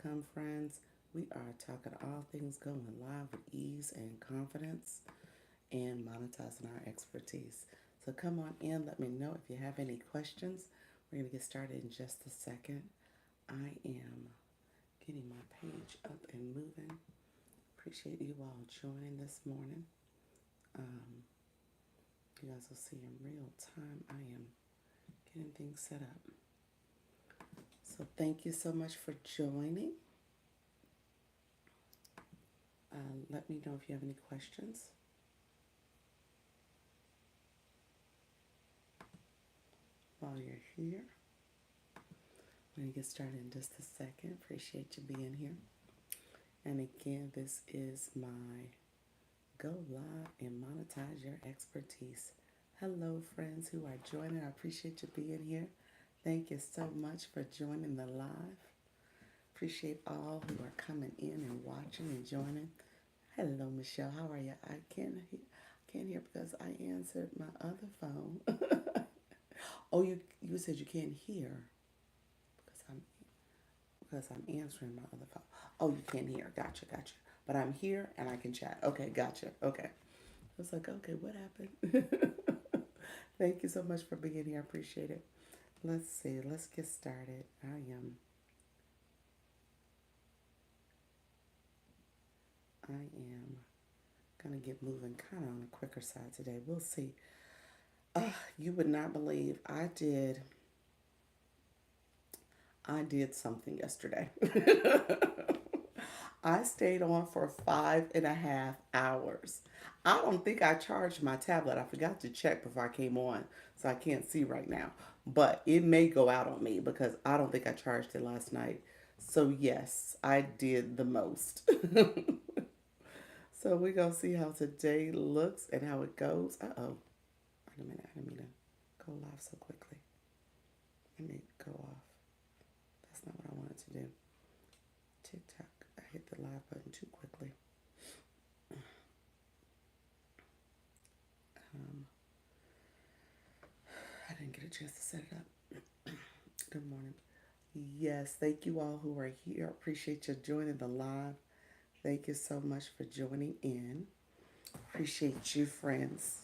Come, friends, we are talking all things going live with ease and confidence and monetizing our expertise. So come on in, let me know if you have any questions. We're going to get started in just a second. I am getting my page up and moving. Appreciate you all joining this morning. Um, you guys will see in real time. I am getting things set up. So thank you so much for joining. Let me know if you have any questions. While you're here, we're going to get started in just a second. Appreciate you being here. And again, this is my Go Live and Monetize Your Expertise. Hello, friends who are joining. I appreciate you being here. Thank you so much for joining the live. Appreciate all who are coming in and watching and joining. Hello, Michelle. How are you? I can't hear because I answered my other phone. Oh, you said you can't hear because I'm answering my other phone. Oh, you can't hear. Gotcha. But I'm here and I can chat. Okay, gotcha. Okay. I was like, okay, what happened? Thank you so much for being here. I appreciate it. Let's see. Let's get started. I am gonna get moving kind of on the quicker side today. We'll see. You would not believe I did something yesterday. I stayed on for 5.5 hours. I don't think I charged my tablet. I forgot to check before I came on, so I can't see right now. But it may go out on me because I don't think I charged it last night. So, yes, I did the most. So, we're going to see how today looks and how it goes. Uh oh. Wait a minute. I didn't mean to go live so quickly. Let me go off. That's not what I wanted to do. TikTok. I hit the live button too quickly. Um, I didn't get a chance to set it up. Good morning. Yes, thank you all who are here. Appreciate you joining the live. Thank you so much for joining in. Appreciate you, friends.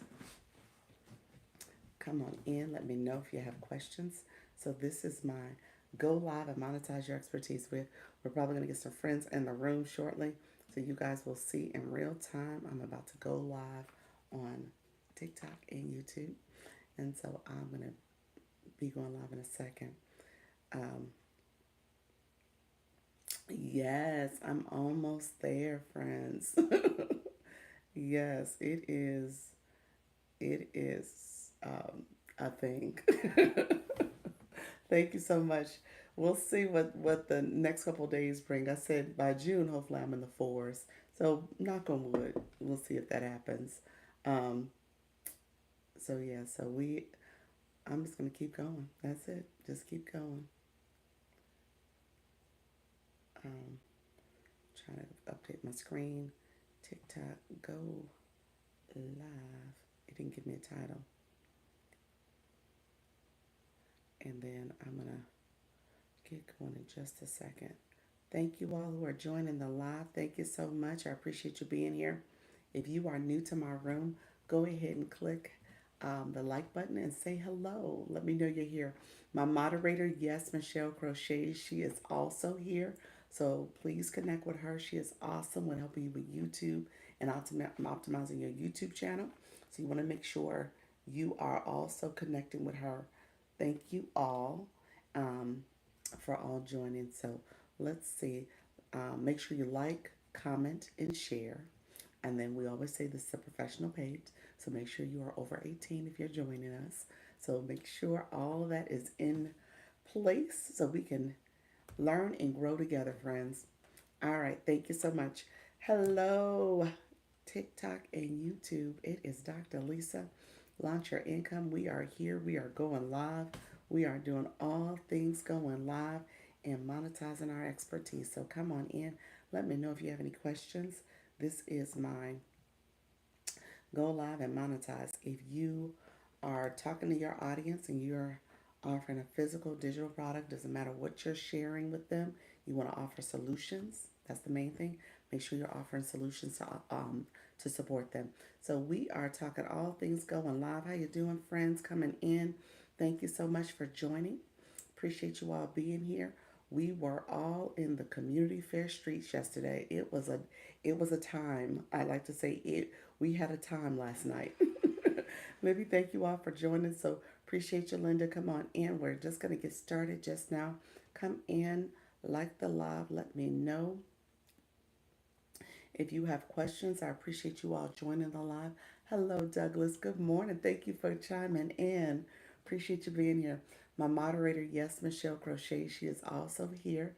Come on in. Let me know if you have questions. So this is my Go Live and Monetize Your Expertise with. We're probably going to get some friends in the room shortly. So you guys will see in real time. I'm about to go live on TikTok and YouTube. And so I'm going to be going live in a second. Um, yes, I'm almost there, friends. Yes, it is. It is a thing. Thank you so much. We'll see what the next couple days bring. I said by June, hopefully I'm in the fours. So knock on wood. We'll see if that happens. Um, so yeah, I'm just gonna keep going. That's it. Just keep going. Um, Trying to update my screen. TikTok, go live. It didn't give me a title. And then I'm going to get going in just a second. Thank you all who are joining the live. Thank you so much. I appreciate you being here. If you are new to my room, go ahead and click the like button and say hello. Let me know you're here. My moderator, yes, Michelle Crochet, she is also here. So please connect with her. She is awesome with helping you with YouTube and optimizing your YouTube channel. So you want to make sure you are also connecting with her. Thank you all um, for all joining. So let's see. Make sure you like, comment, and share. And then we always say this is a professional page, so make sure you are over 18 if you're joining us. So make sure all of that is in place so we can learn and grow together, friends. All right, thank you so much. Hello, TikTok and YouTube. It is Dr. Lisa. Launch Your Income. We are here. We are going live. We are doing all things going live and monetizing our expertise. So come on in. Let me know if you have any questions. This is my Go Live and Monetize. If you are talking to your audience and you're offering a physical, digital product, doesn't matter what you're sharing with them, You want to offer solutions. That's the main thing. Make sure you're offering solutions to support them. So we are talking all things going live. How you doing, friends? Coming in. Thank you so much for joining. Appreciate you all being here. We were all in the community fair streets yesterday. It was a time. I like to say it. We had a time last night. Let me thank you all for joining. So appreciate you, Linda. Come on in. We're just gonna get started just now. Come in, like the live. Let me know if you have questions. I appreciate you all joining the live. Hello, Douglas. Good morning. Thank you for chiming in. Appreciate you being here. My moderator, yes, Michelle Crochet, she is also here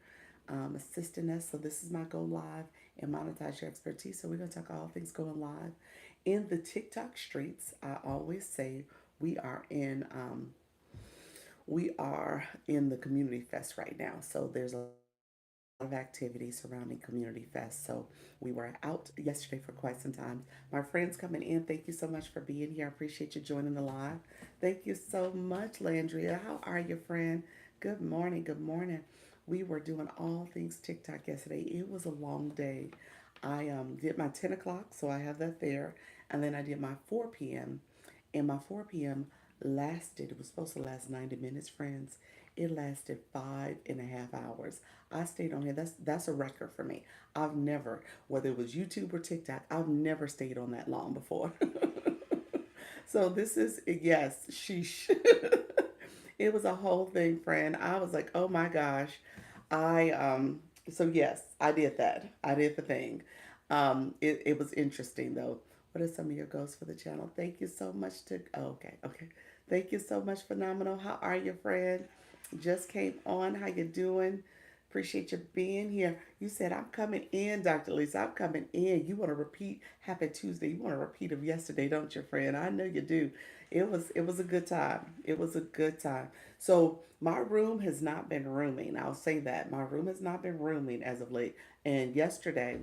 assisting us. So this is my go live and monetize your expertise. So we're going to talk all things going live in the TikTok streets. I always say we are in the community fest right now. So there's a lot of activity surrounding Community Fest. So we were out yesterday for quite some time. My friends coming in, thank you so much for being here. I appreciate you joining the live. Thank you so much, Landria. How are you, friend? Good morning. Good morning. We were doing all things TikTok yesterday. It was a long day. I did my 10 o'clock, so I have that there. And then I did my 4 p.m. And my 4 p.m. lasted, it was supposed to last 90 minutes, friends. It lasted 5.5 hours. I stayed on here. That's a record for me. I've never, whether it was YouTube or TikTok, I've never stayed on that long before. So this is, yes, sheesh. It was a whole thing, friend. I was like, oh my gosh. So yes, I did that. I did the thing. It was interesting though. What are some of your goals for the channel? Thank you so much okay, okay. Thank you so much, Phenomenal. How are you, friend? Just came on. How you doing? Appreciate you being here. You said I'm coming in, Dr. Lisa. I'm coming in. You want to repeat Happy Tuesday. You want to repeat of yesterday, don't you, friend? I know you do. It was a good time. It was a good time. So my room has not been rooming. I'll say that. My room has not been rooming as of late. And yesterday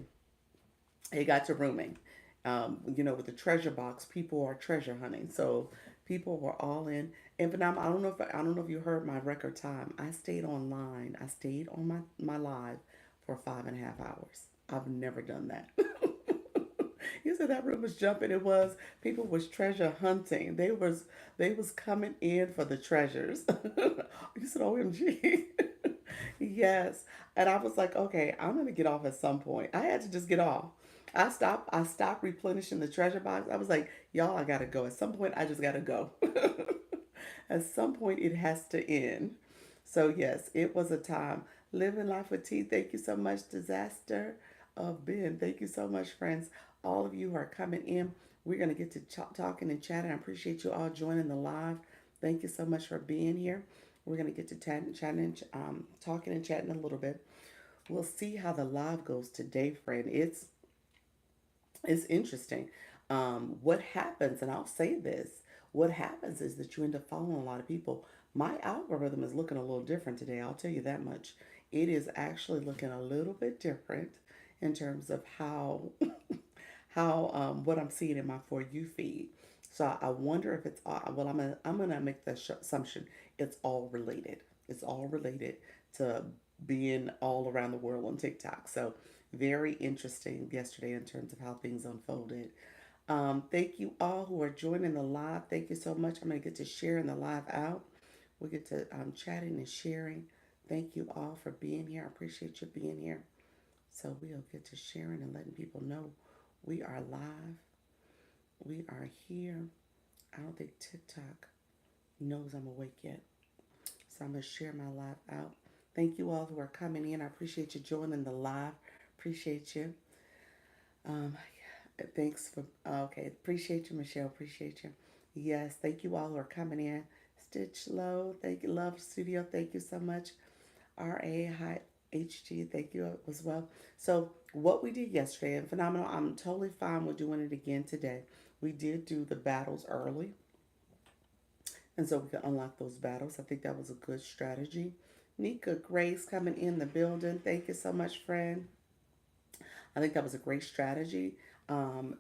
it got to rooming. With the treasure box, people are treasure hunting. So people were all in. And phenomenal. I don't know if you heard my record time. I stayed online. I stayed on my live for 5.5 hours. I've never done that. You said that room was jumping. It was. People was treasure hunting. They was coming in for the treasures. You said OMG. Yes. And I was like, okay, I'm gonna get off at some point. I had to just get off. I stopped replenishing the treasure box. I was like, y'all, I gotta go. At some point I just gotta go. At some point it has to end. So yes, it was a time. Living life with T. Thank you so much, Disaster of Ben. Thank you so much, friends. All of you who are coming in. We're gonna get to talking and chatting. I appreciate you all joining the live. Thank you so much for being here. We're gonna get to chatting, talking and chatting a little bit. We'll see how the live goes today, friend. It's interesting. What happens, and I'll say this, what happens is that you end up following a lot of people. My algorithm is looking a little different today, I'll tell you that much. It is actually looking a little bit different in terms of how how what I'm seeing in my For You feed. So I wonder if it's well, I'm gonna make the assumption it's all related. It's all related to being all around the world on TikTok. So very interesting yesterday in terms of how things unfolded. Thank you all who are joining the live. Thank you so much. I'm gonna get to sharing the live out. We get to chatting and sharing. Thank you all for being here. I appreciate you being here. So we'll get to sharing and letting people know we are live. We are here. I don't think TikTok knows I'm awake yet. So I'm going to share my live out. Thank you all who are coming in. I appreciate you joining the live. Appreciate you. Um, thanks for, okay. Appreciate you, Michelle. Appreciate you. Yes. Thank you all who are coming in. Stitch Low. Thank you. Love Studio. Thank you so much. RA Hi HG, thank you as well. So what we did yesterday and phenomenal. I'm totally fine with doing it again today. We did do the battles early, and so we could unlock those battles. I think that was a good strategy. Nika Grace coming in the building. Thank you so much, friend. I think that was a great strategy.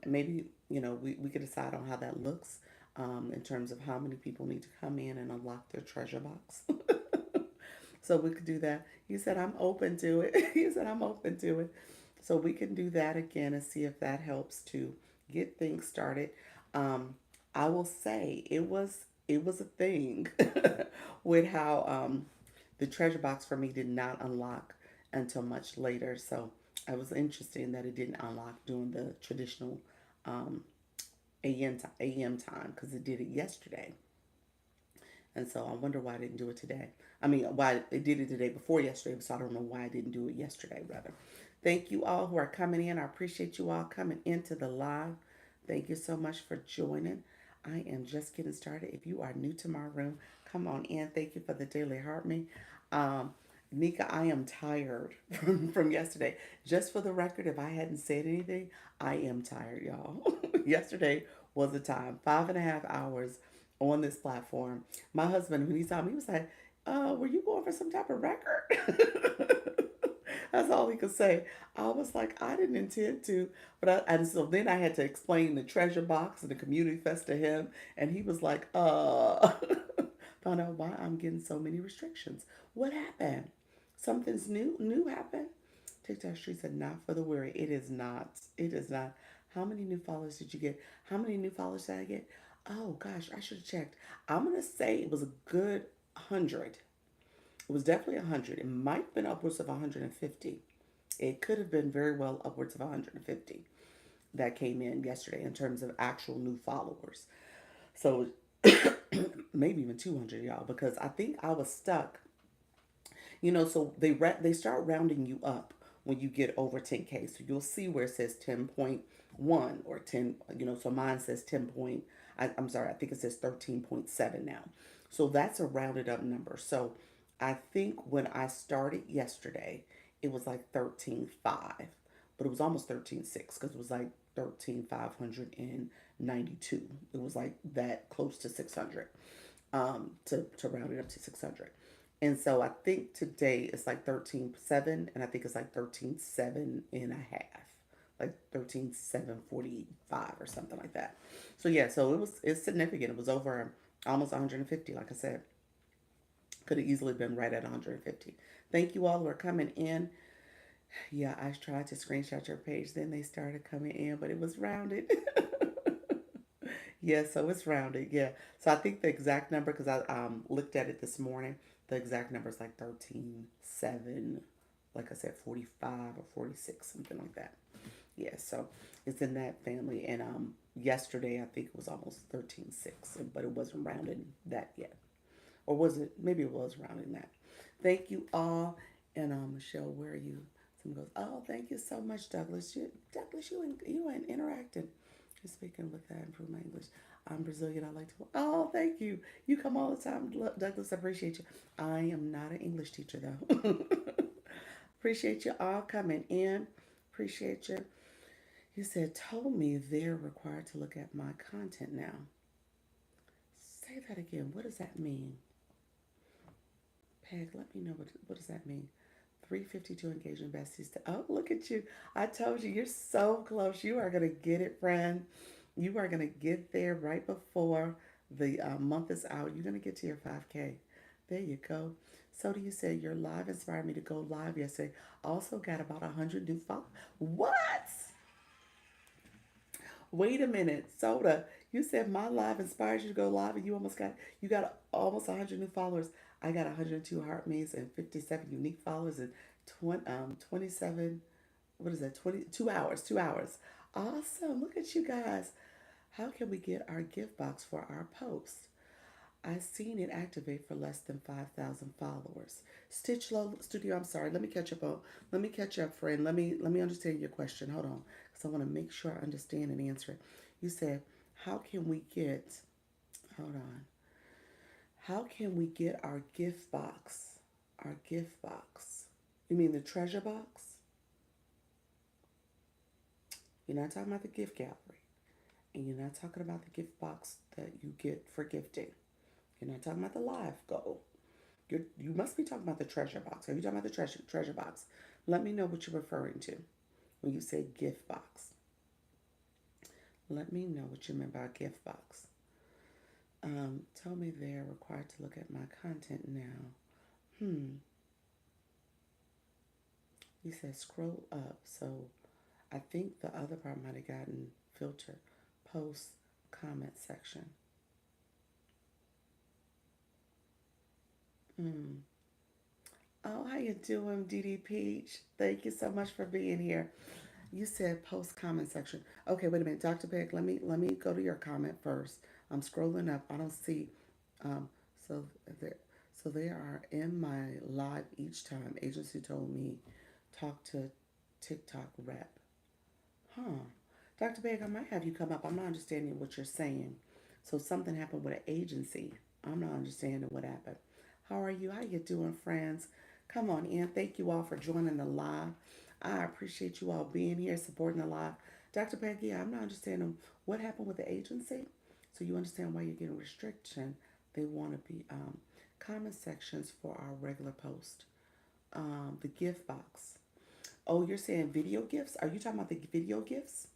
Maybe we could decide on how that looks in terms of how many people need to come in and unlock their treasure box. So we could do that. He said, I'm open to it. He said, I'm open to it. So we can do that again and see if that helps to get things started. Um, I will say it was a thing with how the treasure box for me did not unlock until much later. So it was interesting that it didn't unlock during the traditional um, AM time because it did it yesterday. And so I wonder why I didn't do it today. I mean, why it did it the day before yesterday, so I don't know why I didn't do it yesterday, rather. Thank you all who are coming in. I appreciate you all coming into the live. Thank you so much for joining. I am just getting started. If you are new to my room, come on in. Thank you for the daily heart me. Um, Nika, I am tired from yesterday. Just for the record, if I hadn't said anything, I am tired, y'all. Yesterday was the time, 5.5 hours on this platform. My husband, when he saw me, he was like, were you going for some type of record? That's all he could say. I was like, I didn't intend to. And so then I had to explain the treasure box and the community fest to him. And he was like, found out why I'm getting so many restrictions. What happened? Something's new happened? TikTok Street said, not for the weary. It is not. It is not. How many new followers did you get? How many new followers did I get? Oh gosh, I should have checked. I'm gonna say it was a good 100. It was definitely 100. It might have been upwards of 150. It could have been very well upwards of 150 that came in yesterday in terms of actual new followers. So maybe even 200, y'all, because I think I was stuck. So they start rounding you up when you get over 10K. So you'll see where it says 10.1 or 10. So mine says 10 point. I'm sorry, I think it says 13.7 now. So that's a rounded up number. So I think when I started yesterday, it was like 13.5, but it was almost 13.6 because it was like 13,592. It was like that close to 600, to round it up to 600. And so I think today it's like 13.7, and I think it's like 13.7 and a half, like 13.745 or something like that. So yeah, so it's significant. It was over almost 150, like I said. Could have easily been right at 150. Thank you all who are coming in. Yeah, I tried to screenshot your page, then they started coming in, but it was rounded. Yeah, so it's rounded. Yeah. So I think the exact number, because I looked at it this morning, the exact number is like 13.7, like I said, 45 or 46, something like that. Yeah, so it's in that family. And yesterday I think it was almost 13.6, but it wasn't rounded that yet. Or was it? Maybe it was rounding that. Thank you all. And Michelle, where are you? Someone goes, oh, thank you so much, Douglas. Douglas, you ain't interacting. You're speaking with that, improve my English. I'm Brazilian. I like to. Oh, thank you. You come all the time, Douglas. I appreciate you. I am not an English teacher though. Appreciate you all coming in. Appreciate you. You said, told me they're required to look at my content now. Say that again. What does that mean? Peg, let me know what does that mean? 352 engagement besties. Oh, look at you. I told you, you're so close. You are going to get it, friend. You are going to get there right before the month is out. You're going to get to your 5K. There you go. So do you say your live inspired me to go live yesterday. Also got about 100 new followers. What? Wait a minute, Soda. You said my live inspired you to go live, and you got almost 100 new followers. I got 102 heart me's and 57 unique followers and 27. What is that? 22 hours. 2 hours. Awesome. Look at you guys. How can we get our gift box for our post? I seen it activate for less than 5,000 followers. Stitch Low Studio. I'm sorry. Let me catch up. Let me catch up, friend. Let me understand your question. Hold on, because I want to make sure I understand and answer it. You said, how can we get? Hold on. How can we get our gift box? Our gift box. You mean the treasure box? You're not talking about the gift gallery, and you're not talking about the gift box that you get for gifting. You're not talking about the live goal. You must be talking about the treasure box. Are you talking about the treasure box? Let me know what you're referring to when you say gift box. Let me know what you meant by gift box. Tell me they're required to look at my content now. He said scroll up. So I think the other part might have gotten filtered. Post comment section. Hmm. Oh, how you doing, DD Peach? Thank you so much for being here. You said post comment section. Okay, wait a minute, Dr. Beck. Let me go to your comment first. I'm scrolling up. I don't see. Um, so there, so they are in my live each time. Agency told me talk to TikTok rep. Huh. Dr. Beg, I might have you come up. I'm not understanding what you're saying. So something happened with an agency. I'm not understanding what happened. How are you? How you doing, friends? Come on in. Thank you all for joining the live. I appreciate you all being here, supporting the live. Dr. Peggy, I'm not understanding what happened with the agency. So you understand why you're getting restriction. They want to be comment sections for our regular post. The gift box. Oh, you're saying video gifts? Are you talking about the video gifts?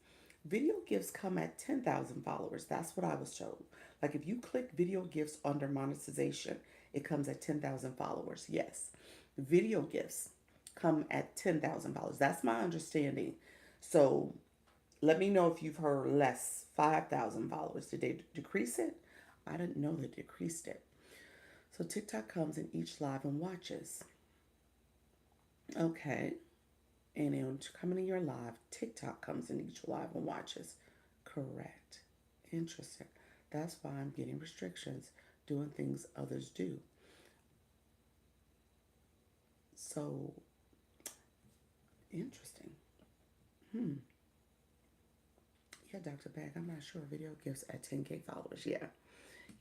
Video gifts come at 10,000 followers. That's what I was told. Like if you click video gifts under monetization, it comes at 10,000 followers. Yes. Video gifts come at 10,000 followers. That's my understanding. So let me know if you've heard less, 5,000 followers. Did they decrease it? I didn't know they decreased it. So TikTok comes in each live and watches. Okay. And then coming in your live, TikTok comes in each live and watches. Correct. Interesting. That's why I'm getting restrictions, doing things others do. So interesting. Hmm. Yeah, Dr. Bag, I'm not sure. Video gifts at 10K followers. Yeah.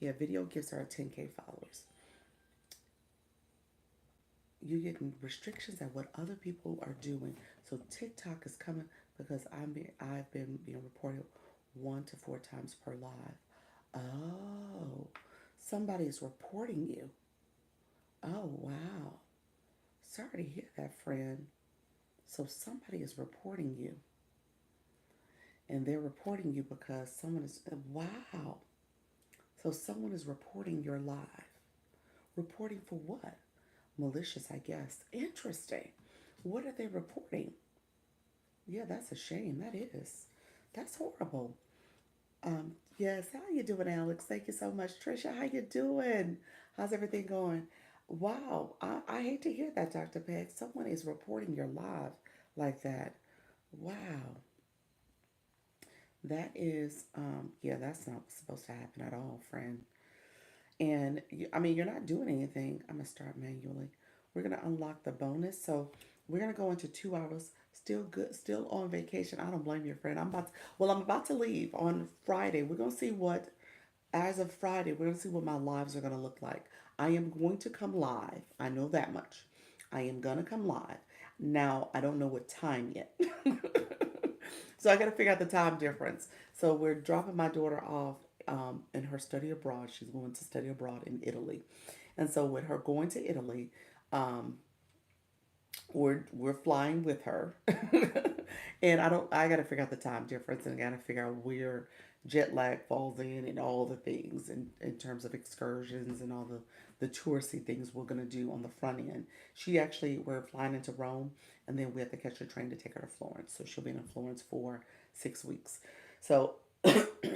Yeah, video gifts are at 10K followers. You're getting restrictions at what other people are doing. So TikTok is coming because I've been being reported 1 to 4 times per live. Oh, somebody is reporting you. Oh, wow. Sorry to hear that, friend. So somebody is reporting you, and they're reporting you because someone is, wow. So someone is reporting your live. Reporting for what? Malicious, I guess. Interesting. What are they reporting? Yeah, that's a shame. That is. That's horrible. Yes, how you doing, Alex? Thank you so much. Trisha, how you doing? How's everything going? Wow, I hate to hear that, Dr. Peg. Someone is reporting your live like that. Wow, that is, yeah, that's not supposed to happen at all, friend. And I mean, you're not doing anything. I'm gonna start manually. We're gonna unlock the bonus. So we're gonna go into 2 hours. Still good. Still on vacation. I don't blame you, friend. I'm about to leave on Friday. We're gonna see what, as of Friday, we're gonna see what my lives are gonna look like. I am going to come live. I know that much. I am gonna come live. Now I don't know what time yet. So I got to figure out the time difference. So we're dropping my daughter off in her study abroad. She's going to study abroad in Italy, and so with her going to Italy, um, we're flying with her, and I got to figure out the time difference, and I got to figure out where jet lag falls in, and all the things in terms of excursions and all the touristy things we're gonna do on the front end. We're flying into Rome, and then we have to catch a train to take her to Florence. So she'll be in Florence for 6 weeks. So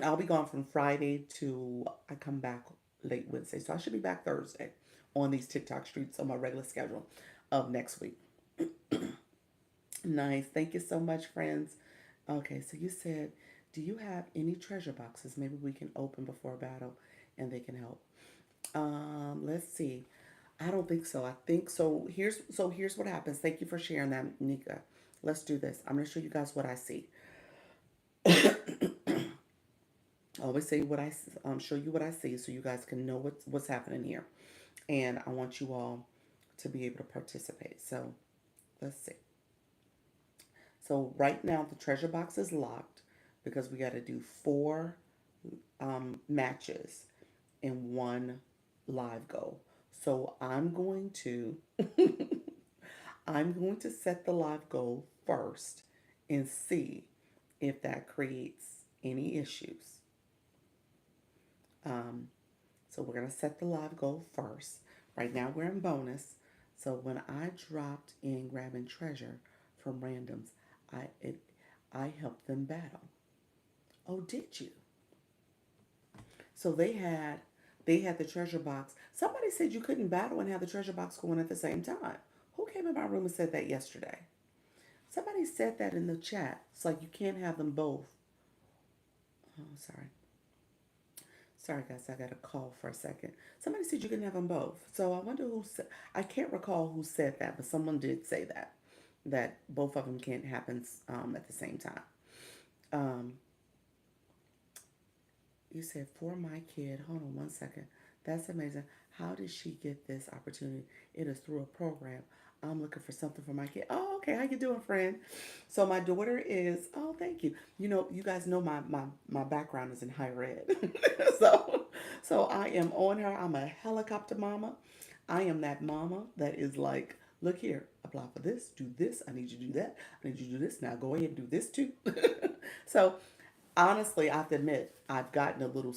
I'll be gone from Friday to I come back late Wednesday. So I should be back Thursday on these TikTok streets on my regular schedule of next week. Nice. Thank you so much, friends. Okay, so you said, do you have any treasure boxes? Maybe we can open before battle and they can help. Let's see. I don't think so. I think so. Here's what happens. Thank you for sharing that, Nika. Let's do this. I'm gonna show you guys what I see. I always say what I show you what I see so you guys can know what's happening here, and I want you all to be able to participate. So let's see. So right now the treasure box is locked because we got to do four matches in one live goal. So I'm going to set the live goal first and see if that creates any issues. Um, so we're going to set the live goal first. Right now we're in bonus. So when I dropped in grabbing treasure, from randoms. I it I helped them battle. Oh, did you? So they had the treasure box. Somebody said you couldn't battle and have the treasure box going at the same time. Who came in my room and said that yesterday? Somebody said that in the chat. It's like you can't have them both. Oh, sorry. Sorry, guys, I got a call for a second. Somebody said you can have them both. So I wonder who said, I can't recall who said that, but someone did say that both of them can't happen at the same time. Um, you said for my kid, hold on one second. That's amazing. How did she get this opportunity? It is through a program. I'm looking for something for my kid. Oh, okay. How you doing, friend? So my daughter is, oh, thank you. You guys know my background is in higher ed. so so I am on her. I'm a helicopter mama. I am that mama that is like, look here, apply for this, do this. I need you to do that. I need you to do this. Now go ahead and do this too. So honestly, I have to admit, I've gotten a little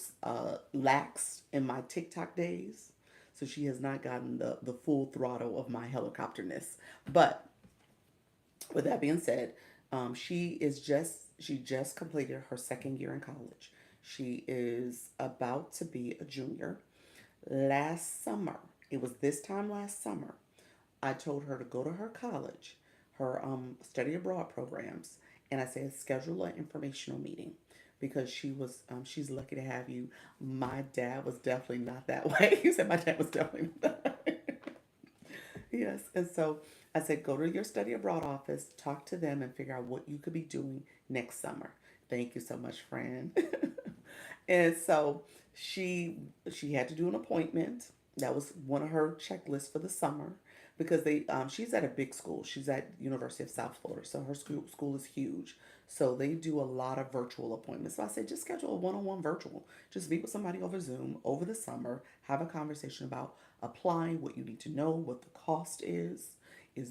lax in my TikTok days. So she has not gotten the full throttle of my helicopterness. But with that being said, she just completed her second year in college. She is about to be a junior. Last summer, it was this time last summer, I told her to go to her college, her study abroad programs, and I said schedule an informational meeting because she's lucky to have you. My dad was definitely not that way. He said my dad was definitely not that way. Yes, and so I said go to your study abroad office, talk to them, and figure out what you could be doing next summer. Thank you so much, friend. And so she she had to do an appointment. That was one of her checklists for the summer because they she's at a big school. She's at University of South Florida, so her school is huge. So they do a lot of virtual appointments. So I said just schedule a one-on-one virtual. Just meet with somebody over Zoom over the summer. Have a conversation about applying, what you need to know, what the cost is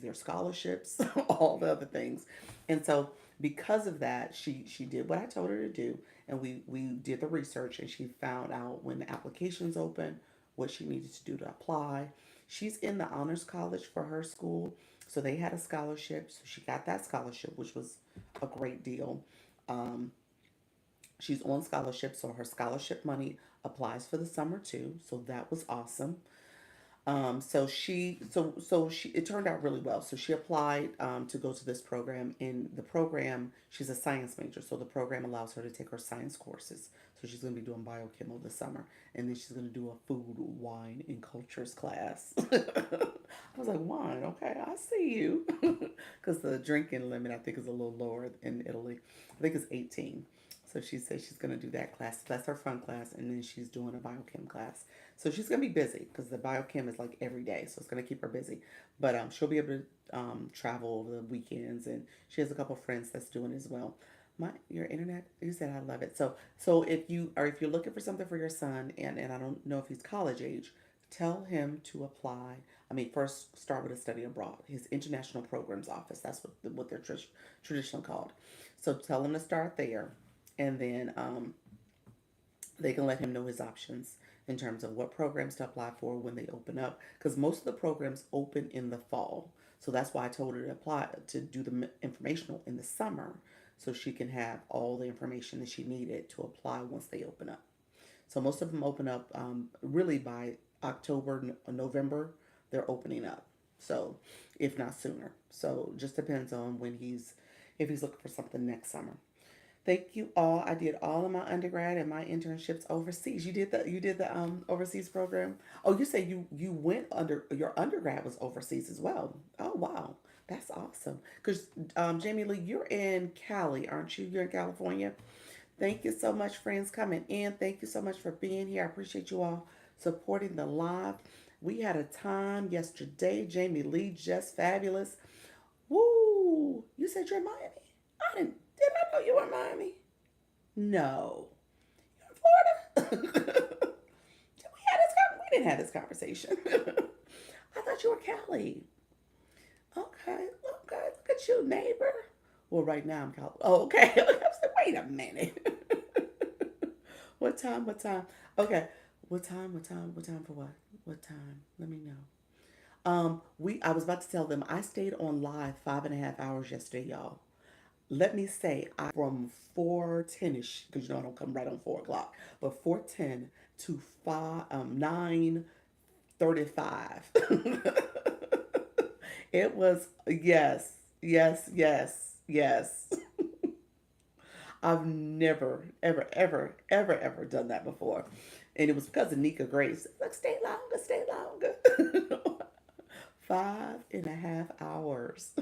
there scholarships, all the other things. And so because of that, she did what I told her to do, and we did the research, and she found out when the applications open, what she needed to do to apply. She's in the honors college for her school, so they had a scholarship, so she got that scholarship, which was a great deal. Um, she's on scholarship, so her scholarship money applies for the summer too, so that was awesome. It turned out really well. So she applied to go to this program. In the program, she's a science major, so the program allows her to take her science courses. So she's going to be doing biochemistry this summer, and then she's going to do a food, wine, and cultures class. I was like, wine, okay, I see you, because the drinking limit I think is a little lower in Italy. I think it's 18. So she says she's going to do that class. That's her fun class. And then she's doing a biochem class. So she's going to be busy because the biochem is like every day. So it's going to keep her busy. But she'll be able to travel over the weekends. And she has a couple friends that's doing it as well. Your internet, you said I love it. So if you're looking for something for your son, and I don't know if he's college age, tell him to apply. I mean, first start with a study abroad. His international programs office. That's what they're traditionally called. So tell him to start there, and then they can let him know his options in terms of what programs to apply for when they open up. Because most of the programs open in the fall, so that's why I told her to apply to do the informational in the summer, so she can have all the information that she needed to apply once they open up. So most of them open up really by October, November. They're opening up. So if not sooner. So just depends on when if he's looking for something next summer. Thank you all. I did all of my undergrad and my internships overseas. You did the overseas program. Oh, you say you went under your undergrad was overseas as well. Oh wow, that's awesome. Because Jamie Lee, you're in Cali, aren't you? You're in California. Thank you so much, friends, coming in. Thank you so much for being here. I appreciate you all supporting the live. We had a time yesterday. Jamie Lee, just fabulous. Woo! You said you're in Miami. I did not know you were in Miami. No, you're in Florida. We didn't have this conversation. I thought you were Cali. Okay, okay. Look at you, neighbor. Well, right now I'm Cali. Oh, okay. I was like, wait a minute. What time? What time? Okay. What time? What time? What time for what? What time? Let me know. We I was about to tell them I stayed on live 5.5 hours yesterday, y'all. Let me say, from 4:10ish, because you know I don't come right on 4 o'clock, but 4:10 to 9:35. It was yes, yes, yes, yes. I've never, ever, ever, ever, ever done that before. And it was because of Nika Grace. Like, stay longer, stay longer. 5.5 hours.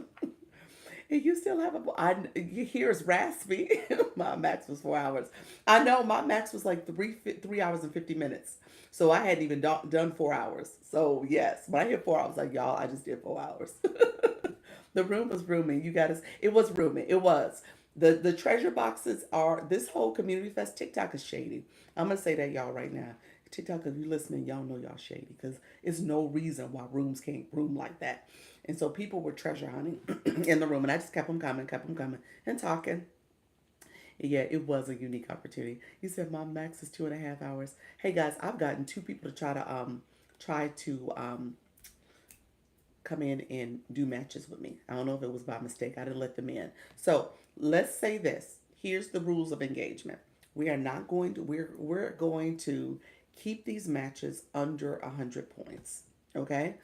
And you still have your hair is raspy. My max was 4 hours. I know my max was like 3 hours and 50 minutes. So I hadn't even done 4 hours. So yes, when I hit 4 hours, like y'all, I just did 4 hours. The room was rooming. You got us. It was rooming. It was. The treasure boxes are this whole community fest. TikTok is shady. I'm gonna say that y'all right now. TikTok, if you listening, y'all know y'all shady because it's no reason why rooms can't room like that. And so people were treasure hunting in the room, and I just kept them coming, and talking. Yeah, it was a unique opportunity. You said my max is 2.5 hours. Hey guys, I've gotten two people to try to come in and do matches with me. I don't know if it was by mistake. I didn't let them in. So let's say this. Here's the rules of engagement. We are not going to we're going to keep these matches under 100 points. Okay?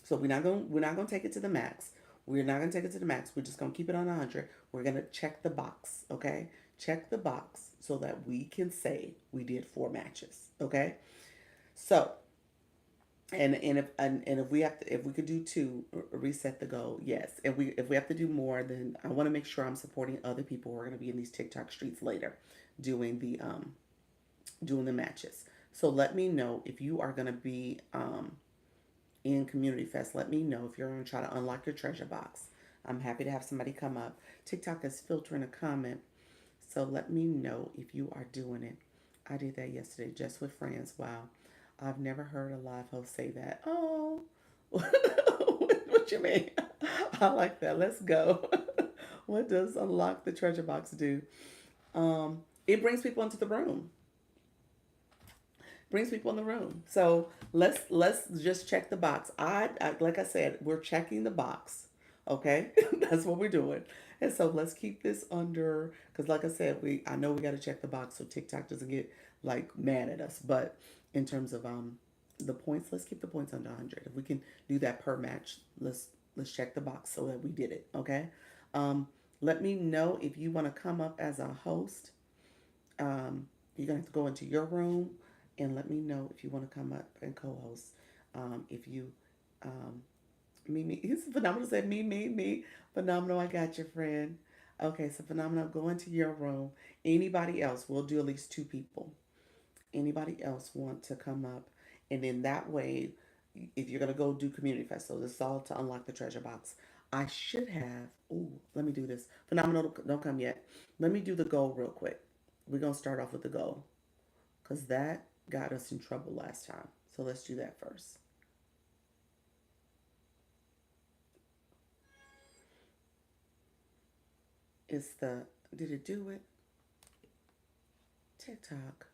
So we're not gonna take it to the max. We're not gonna take it to the max. We're just gonna keep it on 100. We're gonna check the box. Okay? Check the box so that we can say we did 4 matches. Okay? So and if we have to, if we could do two, reset the goal, yes. If we have to do more, then I want to make sure I'm supporting other people who are going to be in these TikTok streets later, doing the matches. So let me know if you are going to be in Community Fest. Let me know if you're going to try to unlock your treasure box. I'm happy to have somebody come up. TikTok is filtering a comment, so let me know if you are doing it. I did that yesterday just with friends. Wow. I've never heard a live host say that. Oh, what you mean? I like that. Let's go. What does unlock the treasure box do? It brings people into the room. Brings people in the room. So let's just check the box. I like I said, we're checking the box. Okay, that's what we're doing. And so let's keep this under because, like I said, I know we got to check the box so TikTok doesn't get like mad at us. But in terms of the points, let's keep the points under 100. If we can do that per match, let's check the box so that we did it. Okay. Let me know if you want to come up as a host. You're gonna have to go into your room and let me know if you want to come up and co-host. If you, um, me, he's phenomenal. Said me. Phenomenal. I got your friend. Okay, so phenomenal. Go into your room. Anybody else? We'll do at least two people. Anybody else want to come up? And then that way, if you're gonna go do community fest, so this is all to unlock the treasure box. I should have. Ooh, let me do this. Phenomenal. Don't come yet. Let me do the goal real quick. We're gonna start off with the goal because that got us in trouble last time. So let's do that first. It's the did it do it? TikTok.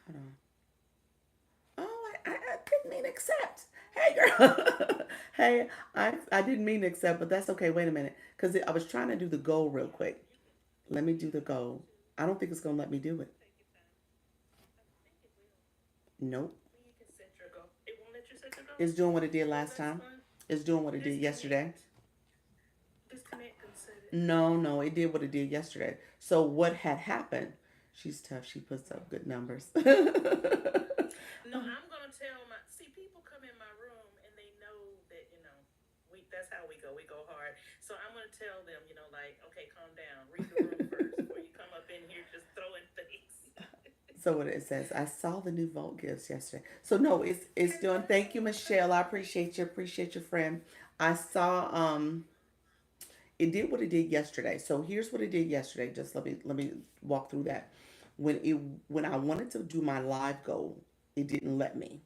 Hold on. Oh, I didn't mean accept. Hey, girl. Hey, I didn't mean accept, but that's okay. Wait a minute, because I was trying to do the goal real quick. Let me do the goal. I don't think it's gonna let me do it. Nope. It's doing what it did last time. It's doing what it did yesterday. No, no, it did what it did yesterday. So what had happened? She's tough. She puts up good numbers. So what it says, I saw the new vote gifts yesterday. So no, it's doing. Thank you, Michelle. I appreciate your friend. I saw it did what it did yesterday. So here's what it did yesterday. Just let me walk through that. When it when I wanted to do my live goal, it didn't let me.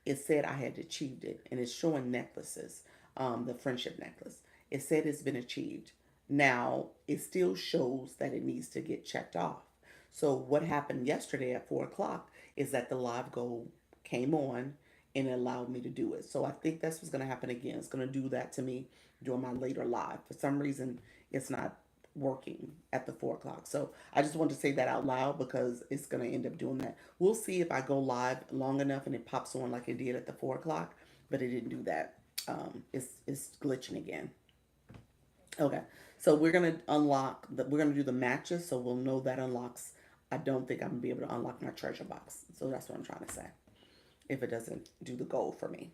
It said I had achieved it, and it's showing necklaces, the friendship necklace. It said it's been achieved. Now it still shows that it needs to get checked off. So what happened yesterday at 4 o'clock is that the live goal came on and it allowed me to do it. So I think that's what's going to happen again. It's going to do that to me during my later live. For some reason, it's not working at the 4 o'clock. So I just wanted to say that out loud because it's going to end up doing that. We'll see if I go live long enough and it pops on like it did at the 4 o'clock, but it didn't do that. It's glitching again. Okay, so we're gonna unlock the. We're gonna do the matches, so we'll know that unlocks. I don't think I'm gonna be able to unlock my treasure box. So that's what I'm trying to say. If it doesn't do the goal for me.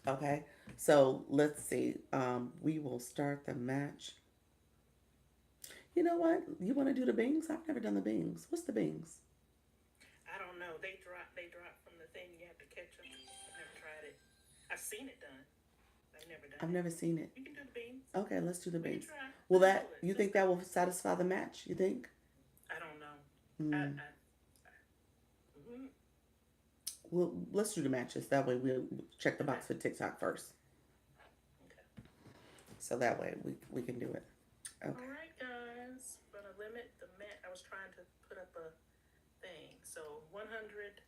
Okay, so let's see. We will start the match. You know what? You want to do the bings? I've never done the bings. What's the bings? I don't know. They drop from the thing. You have to catch them. I've never tried it. I've seen it done. I've never done I've it. never seen it. You can do the beans. Okay, let's do the We can bings. try. Will Let's do that? it. You Let's think go. that will satisfy the match? You think? I don't know. I, Mm. I, mm, Well, let's do the matches. That way we'll check the okay. box for TikTok first. Okay. So that way we can do it. All Okay. right, guys. Gonna limit the mat. I was trying to put up a thing. So 100,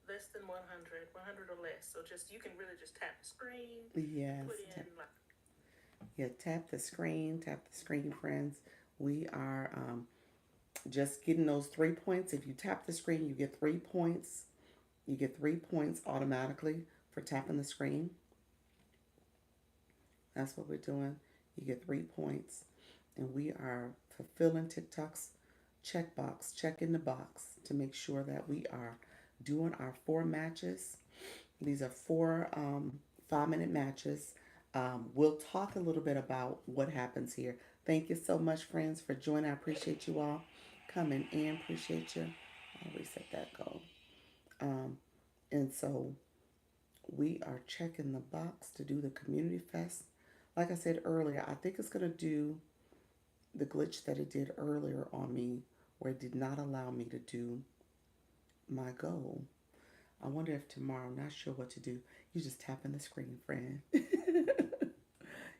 less than 100, 100 or less. So just you can really just tap the screen, Yes. put in like Yeah. Tap the screen, friends. We are just getting those 3 points. If you tap the screen, you get 3 points. You get 3 points automatically for tapping the screen. That's what we're doing. You get 3 points. And we are fulfilling TikTok's checkbox, checking the box to make sure that we are doing our 4 matches. These are 4 5-minute matches. We'll talk a little bit about what happens here. Thank you so much, friends, for joining. I appreciate you all coming in. Appreciate you. I'll reset that goal. Um, and so we are checking the box to do the community fest. Like I said earlier, I think it's going to do the glitch that it did earlier on me where it did not allow me to do my goal. I wonder if tomorrow, I'm not sure what to do. You just tap in the screen, friend.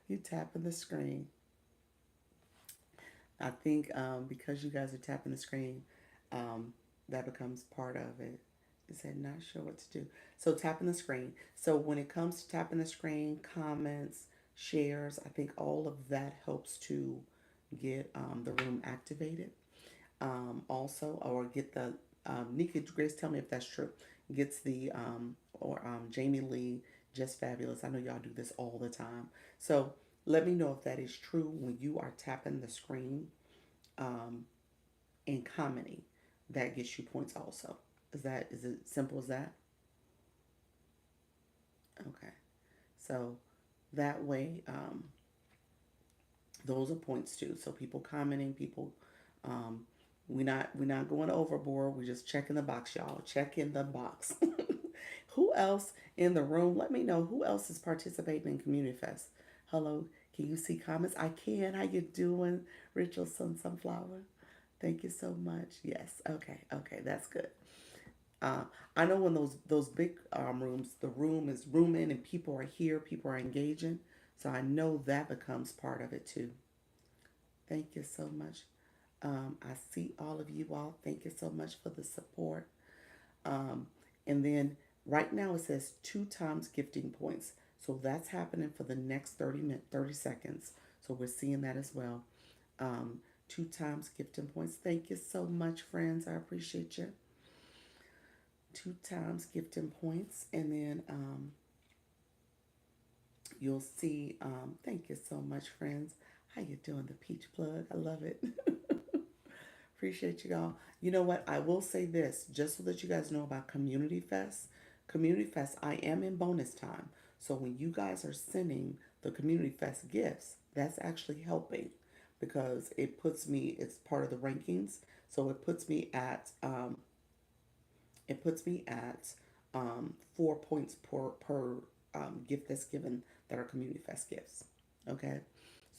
You tap in the screen. I think because you guys are tapping the screen, that becomes part of it. It said not sure what to do. So tapping the screen. So when it comes to tapping the screen, comments, shares, I think all of that helps to get the room activated. Also, or get the Nika Grace. Tell me if that's true. Gets the or Jamie Lee, just fabulous. I know y'all do this all the time. So let me know if that is true when you are tapping the screen um, and commenting. That gets you points also. Is it simple as that? Okay. So that way, those are points too. So people commenting, people, um, we're not going overboard. We're just checking the box, y'all. Check in the box. Who else in the room? Let me know who else is participating in Community Fest. Hello, can you see comments? I can. How you doing, Rachel Sunflower? Thank you so much. Yes. Okay. Okay. That's good. Uh, I know when those big rooms, the room is rooming and people are here, people are engaging. So I know that becomes part of it too. Thank you so much. I see all of you all. Thank you so much for the support. Um, and then right now it says 2 times gifting points. So that's happening for the next 30 seconds. So we're seeing that as well. 2 times gifting points. Thank you so much, friends. I appreciate you. 2 times gifting points. And then you'll see, thank you so much, friends. How you doing, the peach plug? I love it. Appreciate you all. You know what? I will say this, just so that you guys know about Community Fest. Community Fest, I am in bonus time. So when you guys are sending the Community Fest gifts, that's actually helping because it puts me, it's part of the rankings. So it puts me at 4 points per gift that's given that are Community Fest gifts. Okay,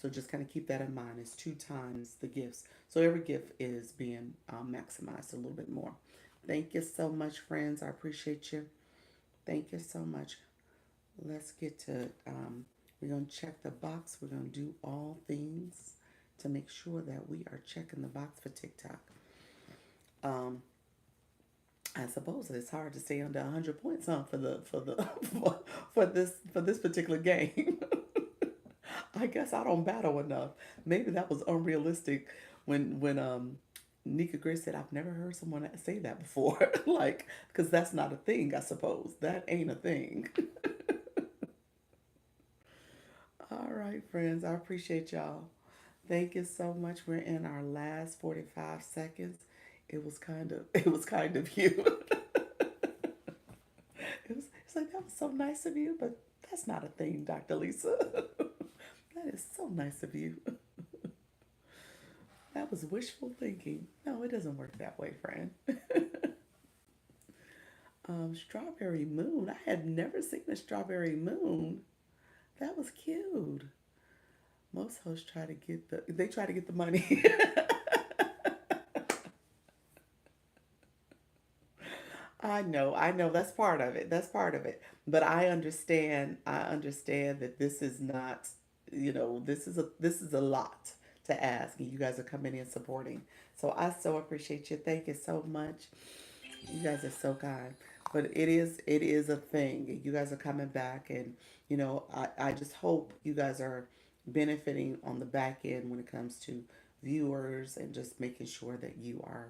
so just kind of keep that in mind. It's 2 times the gifts, so every gift is being maximized a little bit more. Thank you so much, friends. I appreciate you. Thank you so much. Let's get to. We're gonna check the box. We're gonna do all things to make sure that we are checking the box for TikTok. Um, I suppose it's hard to stay under 100 points, huh, for this particular game. I guess I don't battle enough. Maybe that was unrealistic when Nika Grace said, I've never heard someone say that before. Like, because that's not a thing, I suppose. That ain't a thing. All right, friends. I appreciate y'all. Thank you so much. We're in our last 45 seconds. It was kind of you. It's like that was so nice of you, but that's not a thing, Dr. Lisa. That is so nice of you. That was wishful thinking. No, it doesn't work that way, friend. Strawberry moon. I had never seen a strawberry moon. That was cute. Most hosts try to get the money. I know that's part of it. That's part of it. But I understand that this is not, this is a lot to ask and you guys are coming in supporting. So I so appreciate you. Thank you so much. You guys are so kind. But it is a thing. You guys are coming back and I just hope you guys are benefiting on the back end when it comes to viewers and just making sure that you are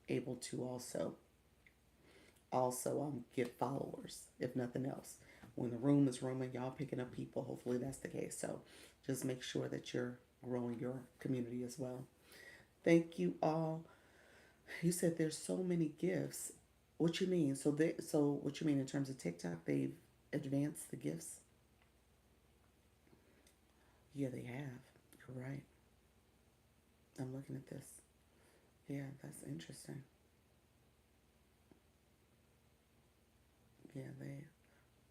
able to also get followers, if nothing else. When the room is rooming, y'all picking up people. Hopefully that's the case. So just make sure that you're growing your community as well. Thank you all. You said there's so many gifts. What you mean? So what you mean in terms of TikTok? They've advanced the gifts. Yeah, they have. You're right. I'm looking at this. Yeah, that's interesting. Yeah,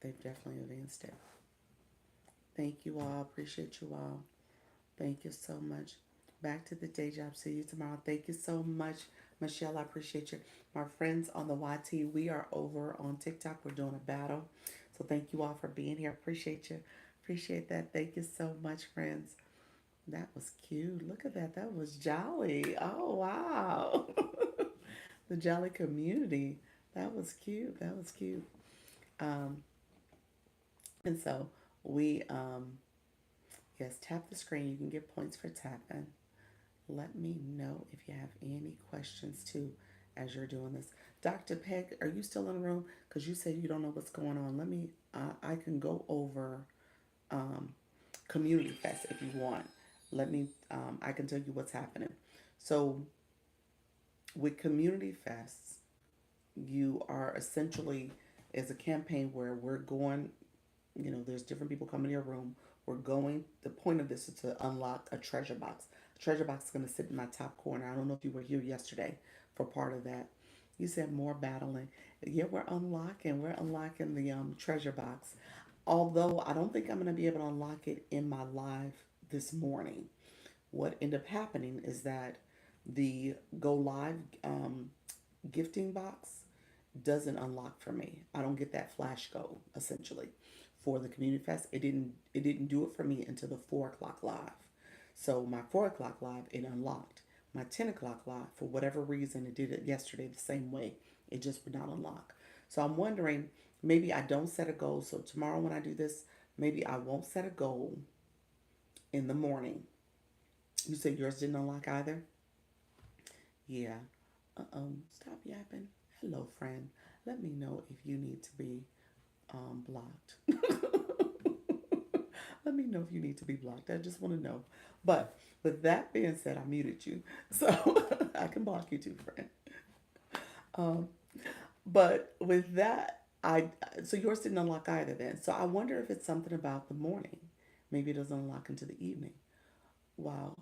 they've definitely advanced it. Thank you all. Appreciate you all. Thank you so much. Back to the day job. See you tomorrow. Thank you so much, Michelle. I appreciate you. My friends on the YT, we are over on TikTok. We're doing a battle. So thank you all for being here. Appreciate you. Appreciate that. Thank you so much, friends. That was cute. Look at that. That was jolly. Oh, wow. The jolly community. That was cute. That was cute. Um, and so yes, tap the screen. You can get points for tapping. Let me know if you have any questions too as you're doing this. Dr. Peg, are you still in the room? Because you said you don't know what's going on. I can go over um, Community Fest if you want. I can tell you what's happening. So, with Community Fest, you are essentially, is a campaign where we're going, there's different people coming to your room. The point of this is to unlock a treasure box. A treasure box is going to sit in my top corner. I don't know if you were here yesterday for part of that. You said more battling. Yeah, we're unlocking the treasure box. Although I don't think I'm going to be able to unlock it in my live this morning. What ended up happening is that the go live gifting box doesn't unlock for me. I don't get that flash go essentially for the community fest. It didn't do it for me until the 4 o'clock live. So my 4 o'clock live it unlocked. My 10 o'clock live, for whatever reason, it did it yesterday the same way. It just would not unlock. So I'm wondering, maybe I don't set a goal. So tomorrow when I do this, maybe I won't set a goal in the morning. You said yours didn't unlock either? Yeah. Stop yapping. Hello, friend. Let me know if you need to be blocked. Let me know if you need to be blocked. I just want to know. But with that being said, I muted you. So I can block you too, friend. Um, but with that, so yours didn't unlock either then. So I wonder if it's something about the morning. Maybe it doesn't unlock into the evening. Wow.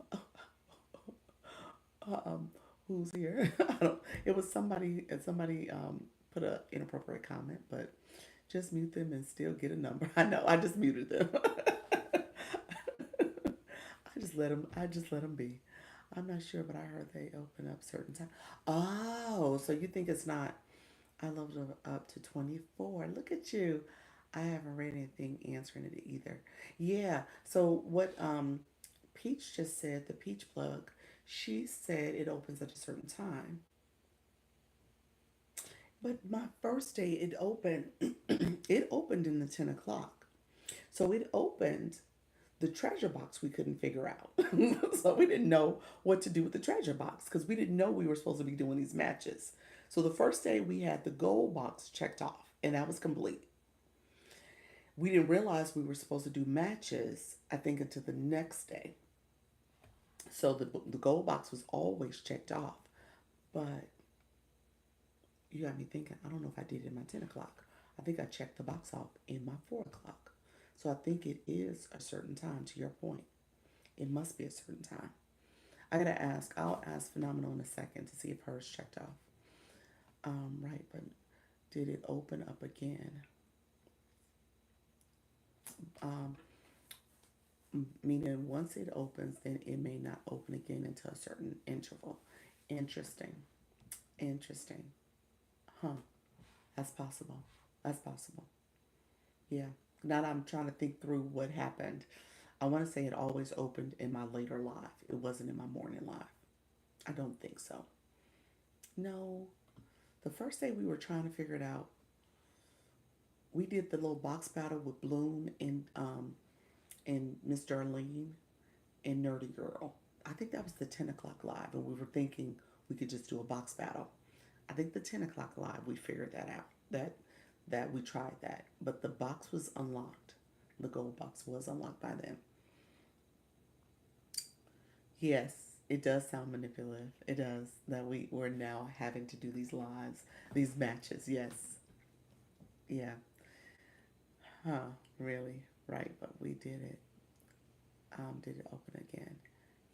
um, who's here? I don't, it was somebody, and somebody put a inappropriate comment, but just mute them and still get a number. I know. I just muted them. I just let them be. I'm not sure, but I heard they open up certain time. Oh, so you think it's not? I loved it up to 24. Look at you. I haven't read anything answering it either. Yeah. So what Peach just said, the Peach plug, she said it opens at a certain time. But my first day it opened, it opened in the 10 o'clock. So it opened the treasure box we couldn't figure out. So we didn't know what to do with the treasure box because we didn't know we were supposed to be doing these matches. So the first day we had the gold box checked off and that was complete. We didn't realize we were supposed to do matches, I think, until the next day. So the gold box was always checked off. But you got me thinking, I don't know if I did it in my 10 o'clock. I think I checked the box off in my 4 o'clock. So I think it is a certain time, to your point. It must be a certain time. I gotta ask, I'll ask Phenomenal in a second to see if hers checked off. Right, but did it open up again? Um, Meaning once it opens, then it may not open again until a certain interval. Interesting. Interesting. Huh. That's possible. That's possible. Yeah. Now that I'm trying to think through what happened, I want to say it always opened in my later live. It wasn't in my morning live. I don't think so. No. The first day we were trying to figure it out, we did the little box battle with Bloom and Miss Darlene and Nerdy Girl. I think that was the 10 o'clock live, and we were thinking we could just do a box battle. I think the 10 o'clock live we figured that out. That we tried that, but the box was unlocked. The gold box was unlocked by then. Yes, it does sound manipulative. It does that we're now having to do these lives, these matches. Yes, yeah, huh? Really? Right? But we did it. Did it open again?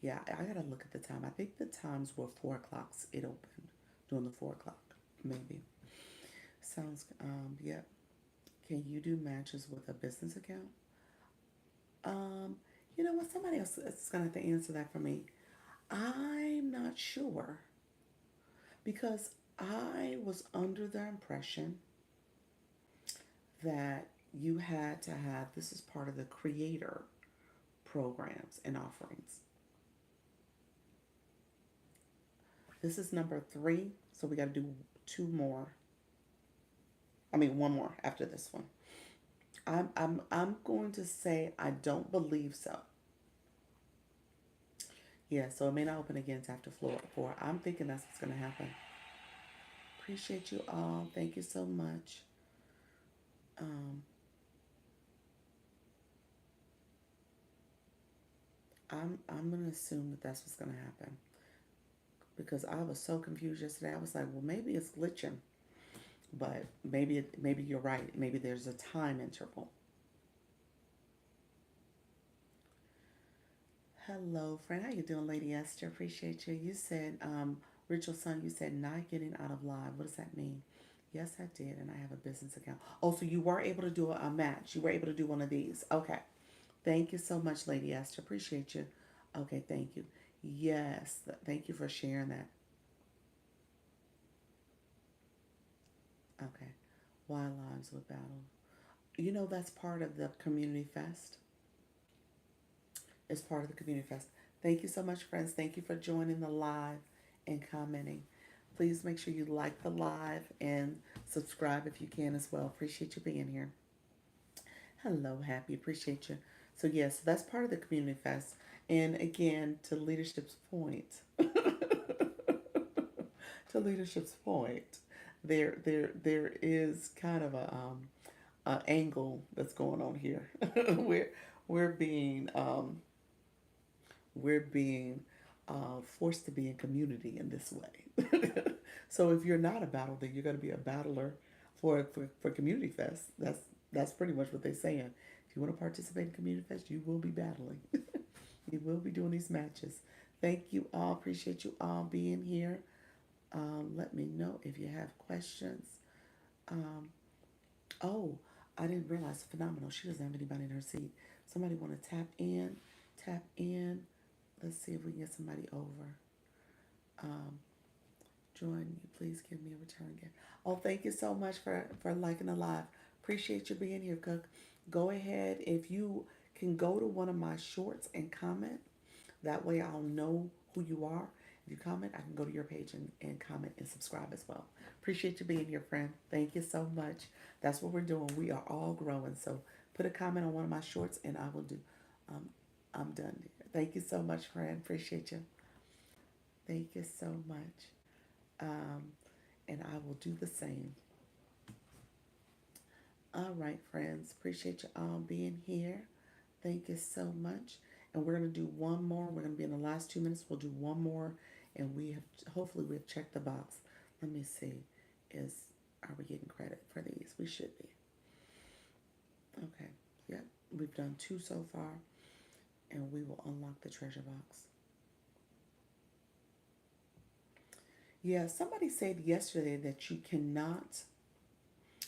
Yeah, I gotta look at the time. I think the times were 4 o'clocks. It opened during the 4 o'clock, maybe. Sounds. Yep. Can you do matches with a business account? Um, you know what? Somebody else is gonna have to answer that for me. I'm not sure because I was under the impression that you had to have this is part of the creator programs and offerings. This is number 3, so we got to do two more. I mean, one more after this one. I'm going to say I don't believe so. Yeah, so it may not open again after floor 4. I'm thinking that's what's going to happen. Appreciate you all. Thank you so much. Um, I'm gonna assume that that's what's gonna happen because I was so confused yesterday. I was like, well, maybe it's glitching, but maybe you're right. Maybe there's a time interval. Hello, friend. How you doing, Lady Esther? Appreciate you. You said, Rachel son, you said not getting out of live. What does that mean? Yes, I did, and I have a business account. Oh, so you were able to do a match. You were able to do one of these. Okay. Thank you so much, Lady Esther. Appreciate you. Okay, thank you. Yes, thank you for sharing that. Okay. Why lives with battle? You know that's part of the community fest. It's part of the community fest. Thank you so much, friends. Thank you for joining the live and commenting. Please make sure you like the live and subscribe if you can as well. Appreciate you being here. Hello, Happy. Appreciate you. So yes, that's part of the community fest. And again, to leadership's point, to leadership's point, there is kind of a angle that's going on here. we're we're being we're being forced to be in community in this way. So if you're not a battler, then you're going to be a battler for Community Fest. That's pretty much what they're saying. If you want to participate in Community Fest, you will be battling. You will be doing these matches. Thank you all. Appreciate you all being here. Let me know if you have questions. Um, oh, I didn't realize Phenomenal. She doesn't have anybody in her seat. Somebody want to tap in? Tap in. Let's see if we can get somebody over. Um, Join you. Please give me a return gift. Oh, thank you so much for liking the live. Appreciate you being here, Cook. Go ahead. If you can go to one of my shorts and comment, that way I'll know who you are. If you comment, I can go to your page and comment and subscribe as well. Appreciate you being here, friend. Thank you so much. That's what we're doing. We are all growing. So put a comment on one of my shorts and I will do. Um, I'm done here. Thank you so much, friend. Appreciate you. Thank you so much. Um, and I will do the same. All right, friends. Appreciate you all being here. Thank you so much. And we're going to do one more. We're going to be in the last 2 minutes. We'll do one more. And we have, hopefully, we've checked the box. Let me see. Are we getting credit for these? We should be. Okay. Yep. We've done 2 so far. And we will unlock the treasure box. Yeah, somebody said yesterday that you cannot.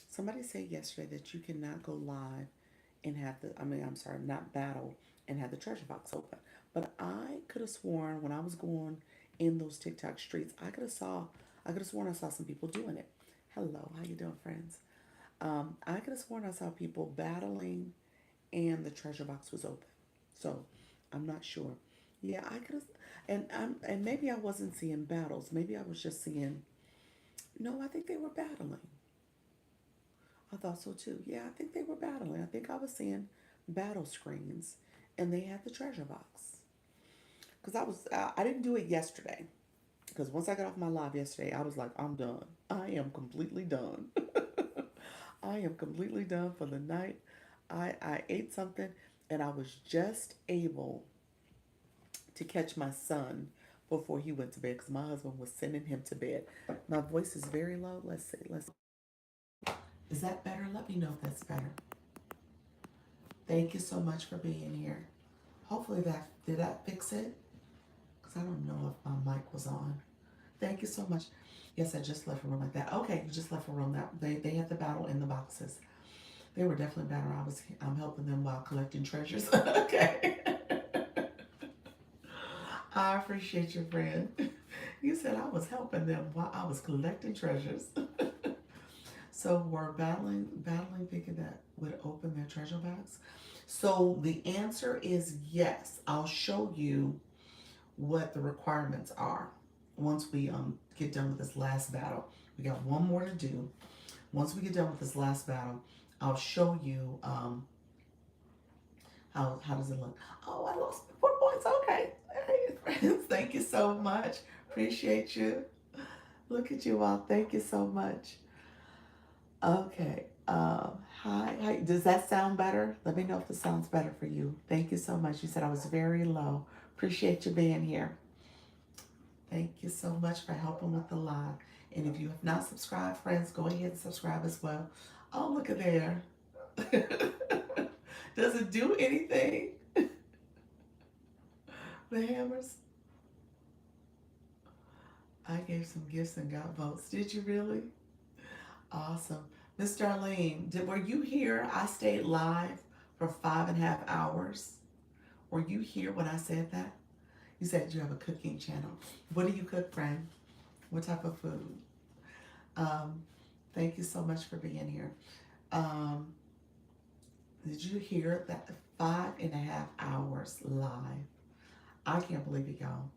Somebody said yesterday that you cannot go live and have I'm sorry, not battle and have the treasure box open. But I could have sworn when I was going in those TikTok streets, I could have sworn I saw some people doing it. Hello, how you doing, friends? I could have sworn I saw people battling and the treasure box was open. So I'm not sure. Yeah, I could have, and maybe I wasn't seeing battles. Maybe I was just seeing. No, I think they were battling. I thought so too. Yeah, I think they were battling. I think I was seeing battle screens, and they had the treasure box. Because I didn't do it yesterday. Because once I got off my live yesterday, I was like, I'm done. I am completely done. I am completely done for the night. I ate something, and I was just able to catch my son before he went to bed because my husband was sending him to bed. My voice is very low. Let's see. Is that better? Let me know if that's better. Thank you so much for being here. Hopefully did that fix it? Because I don't know if my mic was on. Thank you so much. Yes, I just left a room like that. Okay, you just left a room. That they had the battle in the boxes. They were definitely battle. I'm helping them while collecting treasures. Okay. I appreciate you, friend. You said I was helping them while I was collecting treasures. So we're battling, thinking that would open their treasure box. So the answer is yes. I'll show you what the requirements are once we get done with this last battle. We got one more to do. Once we get done with this last battle, I'll show you how does it look. Oh, I lost 4 points. Okay, hey friends, thank you so much. Appreciate you. Look at you all. Thank you so much. Okay. Hi. Does that sound better? Let me know if it sounds better for you. Thank you so much. You said I was very low. Appreciate you being here. Thank you so much for helping with the live. And if you have not subscribed, friends, go ahead and subscribe as well. Oh, look at there. Does it do anything? The hammers? I gave some gifts and got votes. Did you really? Awesome. Miss Darlene, were you here? I stayed live for 5.5 hours. Were you here when I said that? You said you have a cooking channel. What do you cook, friend? What type of food? Um, Thank you so much for being here. Um, did you hear that 5.5 hours live? I can't believe it, y'all.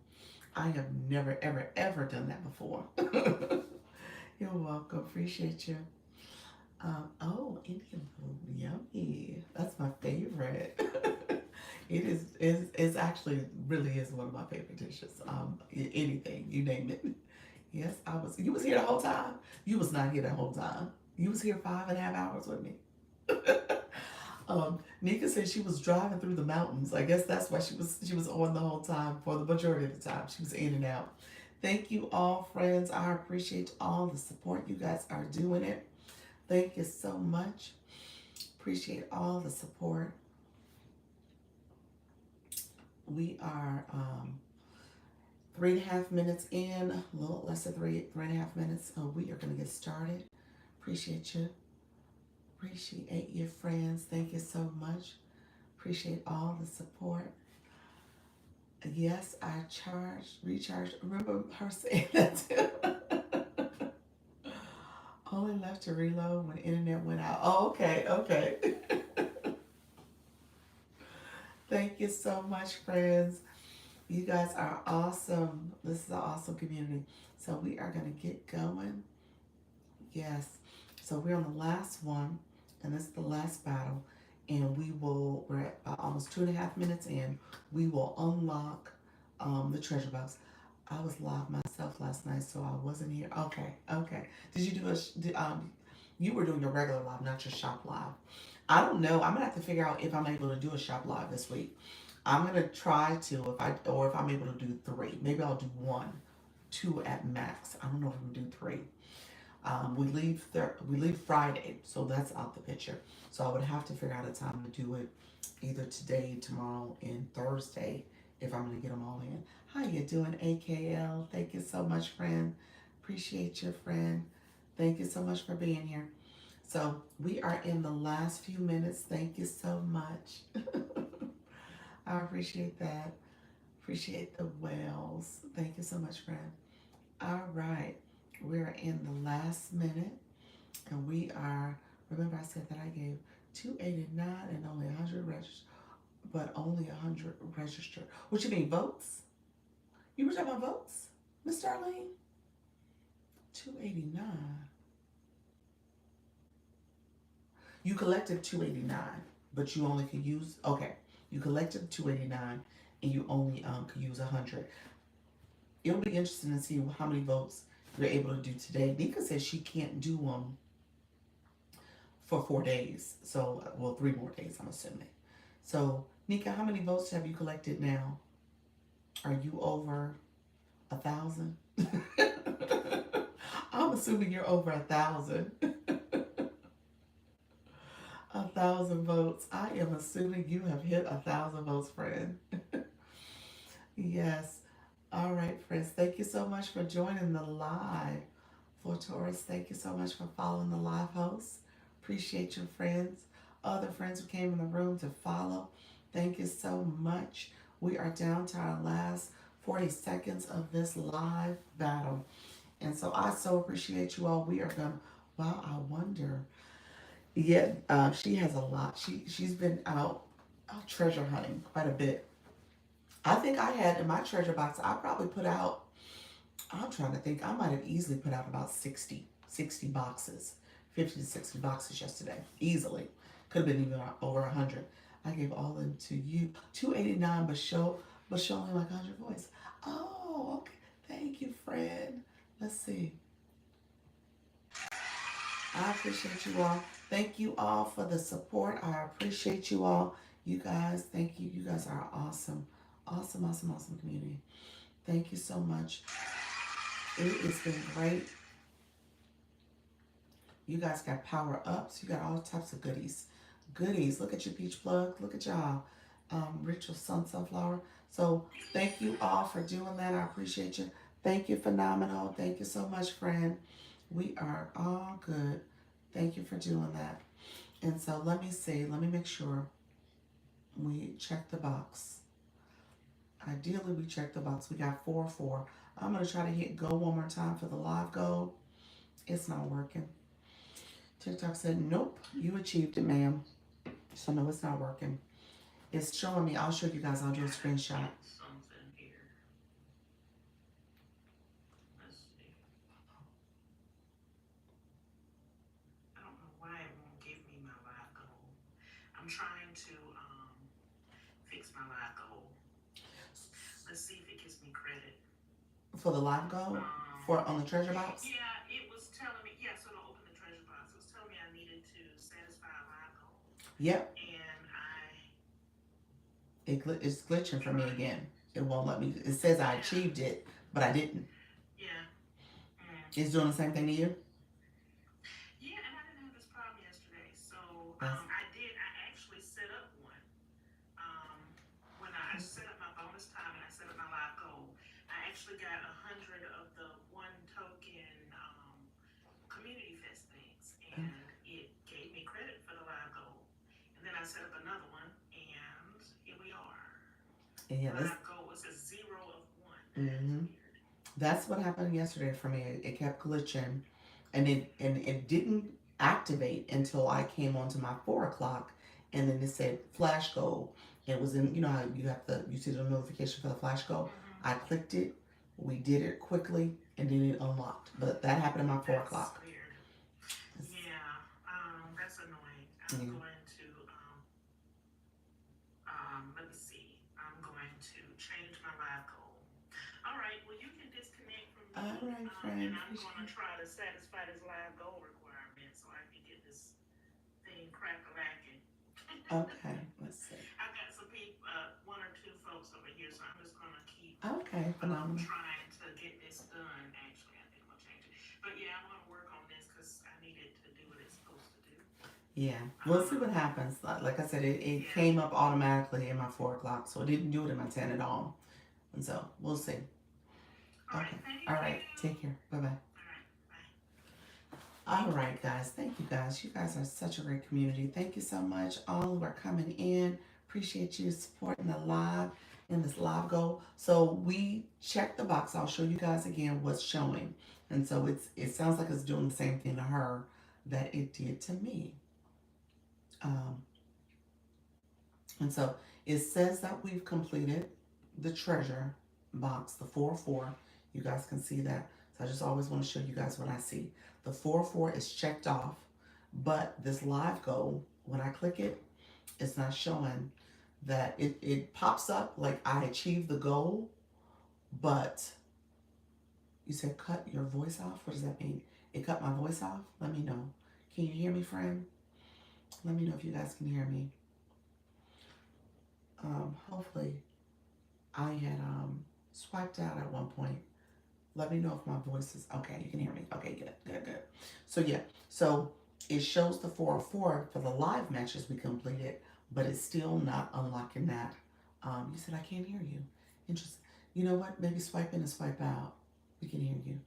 I have never, ever, ever done that before. You're welcome. Appreciate you. Oh, Indian food. Yummy. That's my favorite. It's actually really is one of my favorite dishes. Anything, you name it. Yes, you was here the whole time. You was not here the whole time. You was here 5.5 hours with me. Nika said she was driving through the mountains. I guess that's why she was on the whole time for the majority of the time. She was in and out. Thank you all, friends. I appreciate all the support. You guys are doing it. Thank you so much. Appreciate all the support. We are 3.5 minutes in, a little less than 3.5 minutes. So we are going to get started. Appreciate you. Appreciate your friends. Thank you so much. Appreciate all the support. Yes, I recharged. Remember her saying that too. Only left to reload when internet went out. Oh, okay. Thank you so much, friends. You guys are awesome. This is an awesome community. So we are going to get going. Yes. So we're on the last one, and this is the last battle. And we're at almost 2.5 minutes in. We will unlock the treasure box. I was live myself last night, so I wasn't here. Okay, okay. Did you do you were doing your regular live, not your shop live. I don't know. I'm gonna have to figure out if I'm able to do a shop live this week. I'm gonna try to if I'm able to do three. Maybe I'll do one, two at max. I don't know if I'm gonna do three. We leave Friday, so that's out the picture. So I would have to figure out a time to do it either today, tomorrow, and Thursday if I'm gonna get them all in. How you doing, AKL? Thank you so much, friend. Appreciate your friend. Thank you so much for being here. So we are in the last few minutes. Thank you so much. I appreciate that. Appreciate the wells. Thank you so much, friend. All right. We're in the last minute and we are, remember I said that I gave 289 and only 100 registered, but only 100 registered. What you mean, votes? You were talking about votes, Miss Darlene? 289. You collected 289, but you only could use, okay, you collected 289 and you only could use 100. It'll be interesting to see how many votes you're able to do today. Nika says she can't do them for 4 days. So, well, 3 more days, I'm assuming. So, Nika, how many votes have you collected now? Are you over 1,000? I'm assuming you're over 1,000. 1,000 votes. I am assuming you have hit 1,000 votes, friend. Yes. All right, friends. Thank you so much for joining the live. For Taurus, thank you so much for following the live host. Appreciate your friends, other friends who came in the room to follow. Thank you so much. We are down to our last 40 seconds of this live battle. And so I so appreciate you all. We are going to, wow, I wonder. Yeah, she has a lot. She's been out treasure hunting quite a bit. I think I had in my treasure box, I probably put out, I'm trying to think, I might have easily put out about 60 boxes, 50 to 60 boxes yesterday, easily. Could have been even over 100. I gave all of them to you. 289, but show only like 100 voice. Oh, okay. Thank you, friend. Let's see. I appreciate you all. Thank you all for the support. I appreciate you all. You guys, thank you. You guys are awesome. Awesome, awesome, awesome community. Thank you so much. It has been great. You guys got power ups. You got all types of goodies. Goodies. Look at your peach plug. Look at y'all. Ritual sunflower. So thank you all for doing that. I appreciate you. Thank you, phenomenal. Thank you so much, friend. We are all good. Thank you for doing that. And so let me see. Let me make sure we check the box. Ideally, we check the box. We got 4-4. I'm going to try to hit go one more time for the live goal. It's not working. TikTok said, nope, you achieved it, ma'am. So no, it's not working. It's showing me. I'll show you guys. I'll do a screenshot. Something here. Let's see. I don't know why it won't give me my live goal. I'm trying to fix my live goal. Let's see if it gives me credit. For the live goal? For on the treasure box? Yeah, it was telling me, yeah, so to open the treasure box, it was telling me I needed to satisfy a live goal. Yep. And it's glitching for me again. It won't let me. It says I achieved it, but I didn't. Yeah. It's doing the same thing to you? Yeah, and I didn't have this problem yesterday. So I actually set up one. When I set up my bonus time and I set up my live goal, I actually got 100 of the one token community fest things, and it gave me credit for the live goal. And then I set up another one, and here we are. Yeah, live goal was a 0 of 1. Mm-hmm. That's what happened yesterday for me. It kept glitching, and it didn't activate until I came onto my 4 o'clock, and then it said flash goal, It was in, you know how you have the, you see the notification for the flash go? I Mm-hmm. clicked it, we did it quickly, and then it unlocked. But that happened at my 4 That's o'clock. weird. Yeah, that's annoying. Yeah. I'm going to, let me see. I'm going to change my live goal. All right, well, you can disconnect from All me, right, and friend. I'm going to Appreciate try to satisfy this live goal requirement so I can get this thing crack a lacking. it. Okay, let's see. I've got some people, one or two folks over here, so I'm just going to keep Okay, phenomenal. trying to get this done. Actually, I think I'm going to change it. But yeah, I'm going to work on this because I need it to do what it's supposed to do. Yeah, we'll see what Um, happens. Like I said, it yeah. came up automatically in my 4 o'clock, so it didn't do it in my 10 at all. And so we'll see. All right, Okay. All thank right. you. Take care. Bye bye. All right, bye. All right, guys. Thank you, guys. You guys are such a great community. Thank you so much, all who are coming in. Appreciate you supporting the live in this live goal. So we checked the box. I'll show you guys again what's showing. And so it sounds like it's doing the same thing to her that it did to me. Um, and so it says that we've completed the treasure box, the 4-4. You guys can see that. So I just always want to show you guys what I see. The 4-4 is checked off, but this live goal, when I click it, it's not showing that it pops up like I achieved the goal, but you said cut your voice off. What does that mean? It cut my voice off? Let me know. Can you hear me, friend? Let me know if you guys can hear me. Hopefully I had swiped out at one point. Let me know if my voice is okay. You can hear me. Okay, good, good, good. So yeah, so it shows the 404 for the live matches we completed, but it's still not unlocking that. You said I can't hear you. Interesting. You know what? Maybe swipe in and swipe out. We can hear you.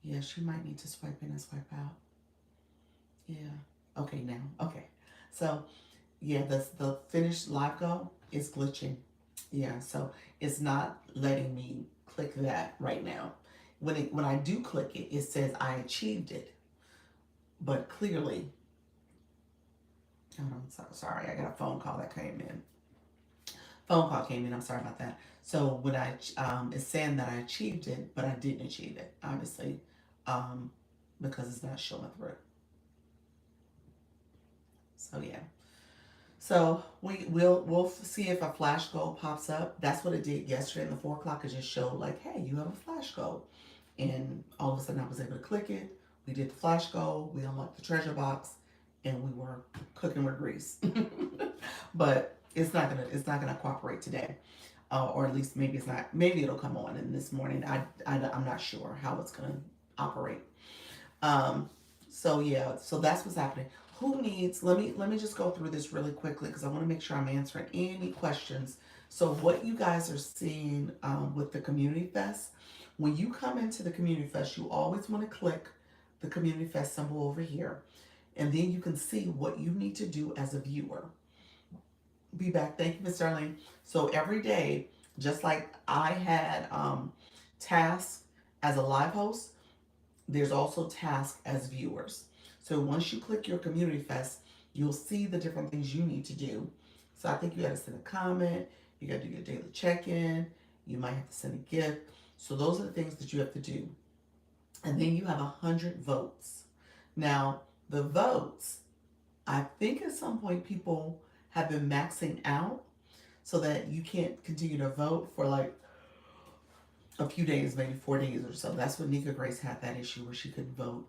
Yeah, she might need to swipe in and swipe out. Yeah. Okay, now. Okay. So yeah, the finished live go is glitching. Yeah, so it's not letting me click that right now. When I do click it, it says I achieved it, but clearly, oh, I'm sorry, I got a phone call that came in. Phone call came in. I'm sorry about that. So when it's saying that I achieved it, but I didn't achieve it, obviously, um, because it's not showing through. So yeah. So we'll see if a flash goal pops up. That's what it did yesterday in the 4 o'clock. It just showed like, hey, you have a flash goal, and all of a sudden I was able to click it. We did the flash goal. We unlocked the treasure box, and we were cooking with grease. But it's not gonna cooperate today, or at least maybe it's not. Maybe it'll come on in this morning. I'm not sure how it's gonna operate. Um, so yeah, so that's what's happening. Who needs? Let me just go through this really quickly because I want to make sure I'm answering any questions. So what you guys are seeing with the community fest, when you come into the community fest, you always want to click the community fest symbol over here, and then you can see what you need to do as a viewer. Be back. Thank you, Miss Darlene. So every day, just like I had tasks as a live host, there's also tasks as viewers. So once you click your community fest, you'll see the different things you need to do. So I think you got to send a comment, you got to do your daily check-in, you might have to send a gift. So those are the things that you have to do. And then you have 100 votes. Now, the votes, I think at some point people have been maxing out so that you can't continue to vote for like a few days, maybe 4 days or so. That's when Nika Grace had that issue where she couldn't vote.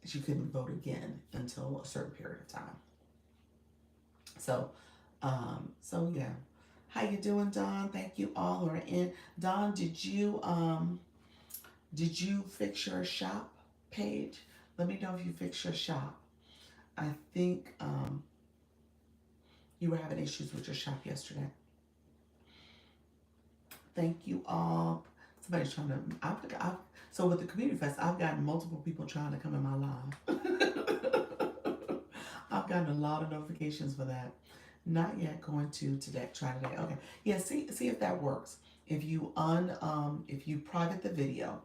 She couldn't vote again until a certain period of time. So, so yeah. How you doing, Don? Thank you all who are in. Don, did you fix your shop page? Let me know if you fixed your shop. I think you were having issues with your shop yesterday. Thank you all. Somebody's trying to. So with the community fest, I've gotten multiple people trying to come in my live. I've gotten a lot of notifications for that. Not yet going to today. Try today. Okay. Yeah. See if that works. If you private the video,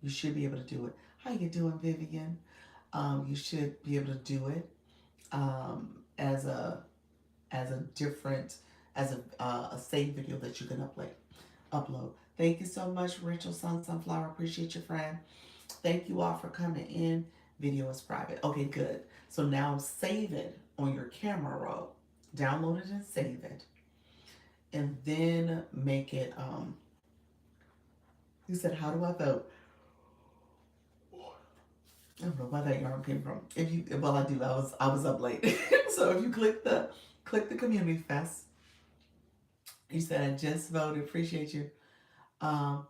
you should be able to do it. How you doing, Vivian? You should be able to do it as a different as a saved video that you can upload. Thank you so much, Rachel Sunflower. Appreciate your friend. Thank you all for coming in. Video is private. Okay, good. So now save it on your camera roll. Download it and save it. And then make it you said how do I vote? I don't know where that yarn came from. If you well I do. I was up late. So if you click the community fest, you said I just voted, appreciate you. Um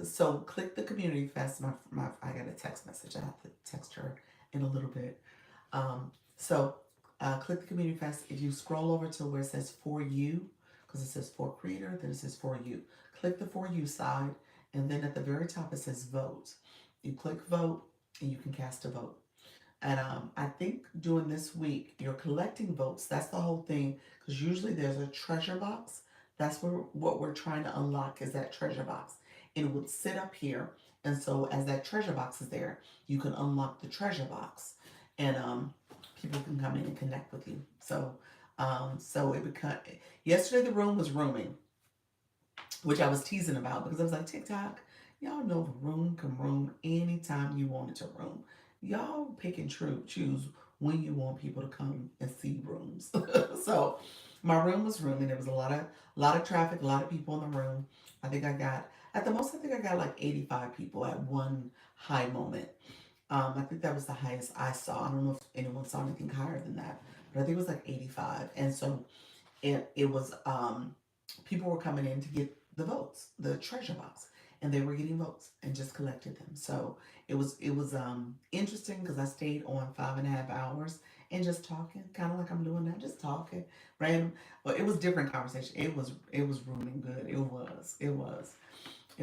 so click the community fest. I got a text message. I have to text her in a little bit. So click the community fest. If you scroll over to where it says for you, because it says for creator, then it says for you. Click the for you side, and then at the very top it says vote. You click vote, and you can cast a vote. And I think during this week, you're collecting votes. That's the whole thing. Because usually there's a treasure box. That's what we're trying to unlock is that treasure box. And it would sit up here. And so as that treasure box is there, you can unlock the treasure box. And people can come in and connect with you. So it become yesterday the room was rooming, which I was teasing about because I was like, TikTok, y'all know the room can room anytime you want it to room. Y'all pick and choose when you want people to come and see rooms. So my room was rooming. There was a lot of traffic, a lot of people in the room. I think I got at the most. I think I got like 85 people at one high moment. I think that was the highest I saw. I don't know if anyone saw anything higher than that, but I think it was like 85. And so it was people were coming in to get the votes, the treasure box, and they were getting votes and just collected them. So it was interesting because I stayed on 5.5 hours and just talking, kind of like I'm doing now, just talking, random. But it was different conversation. It was ruining good. It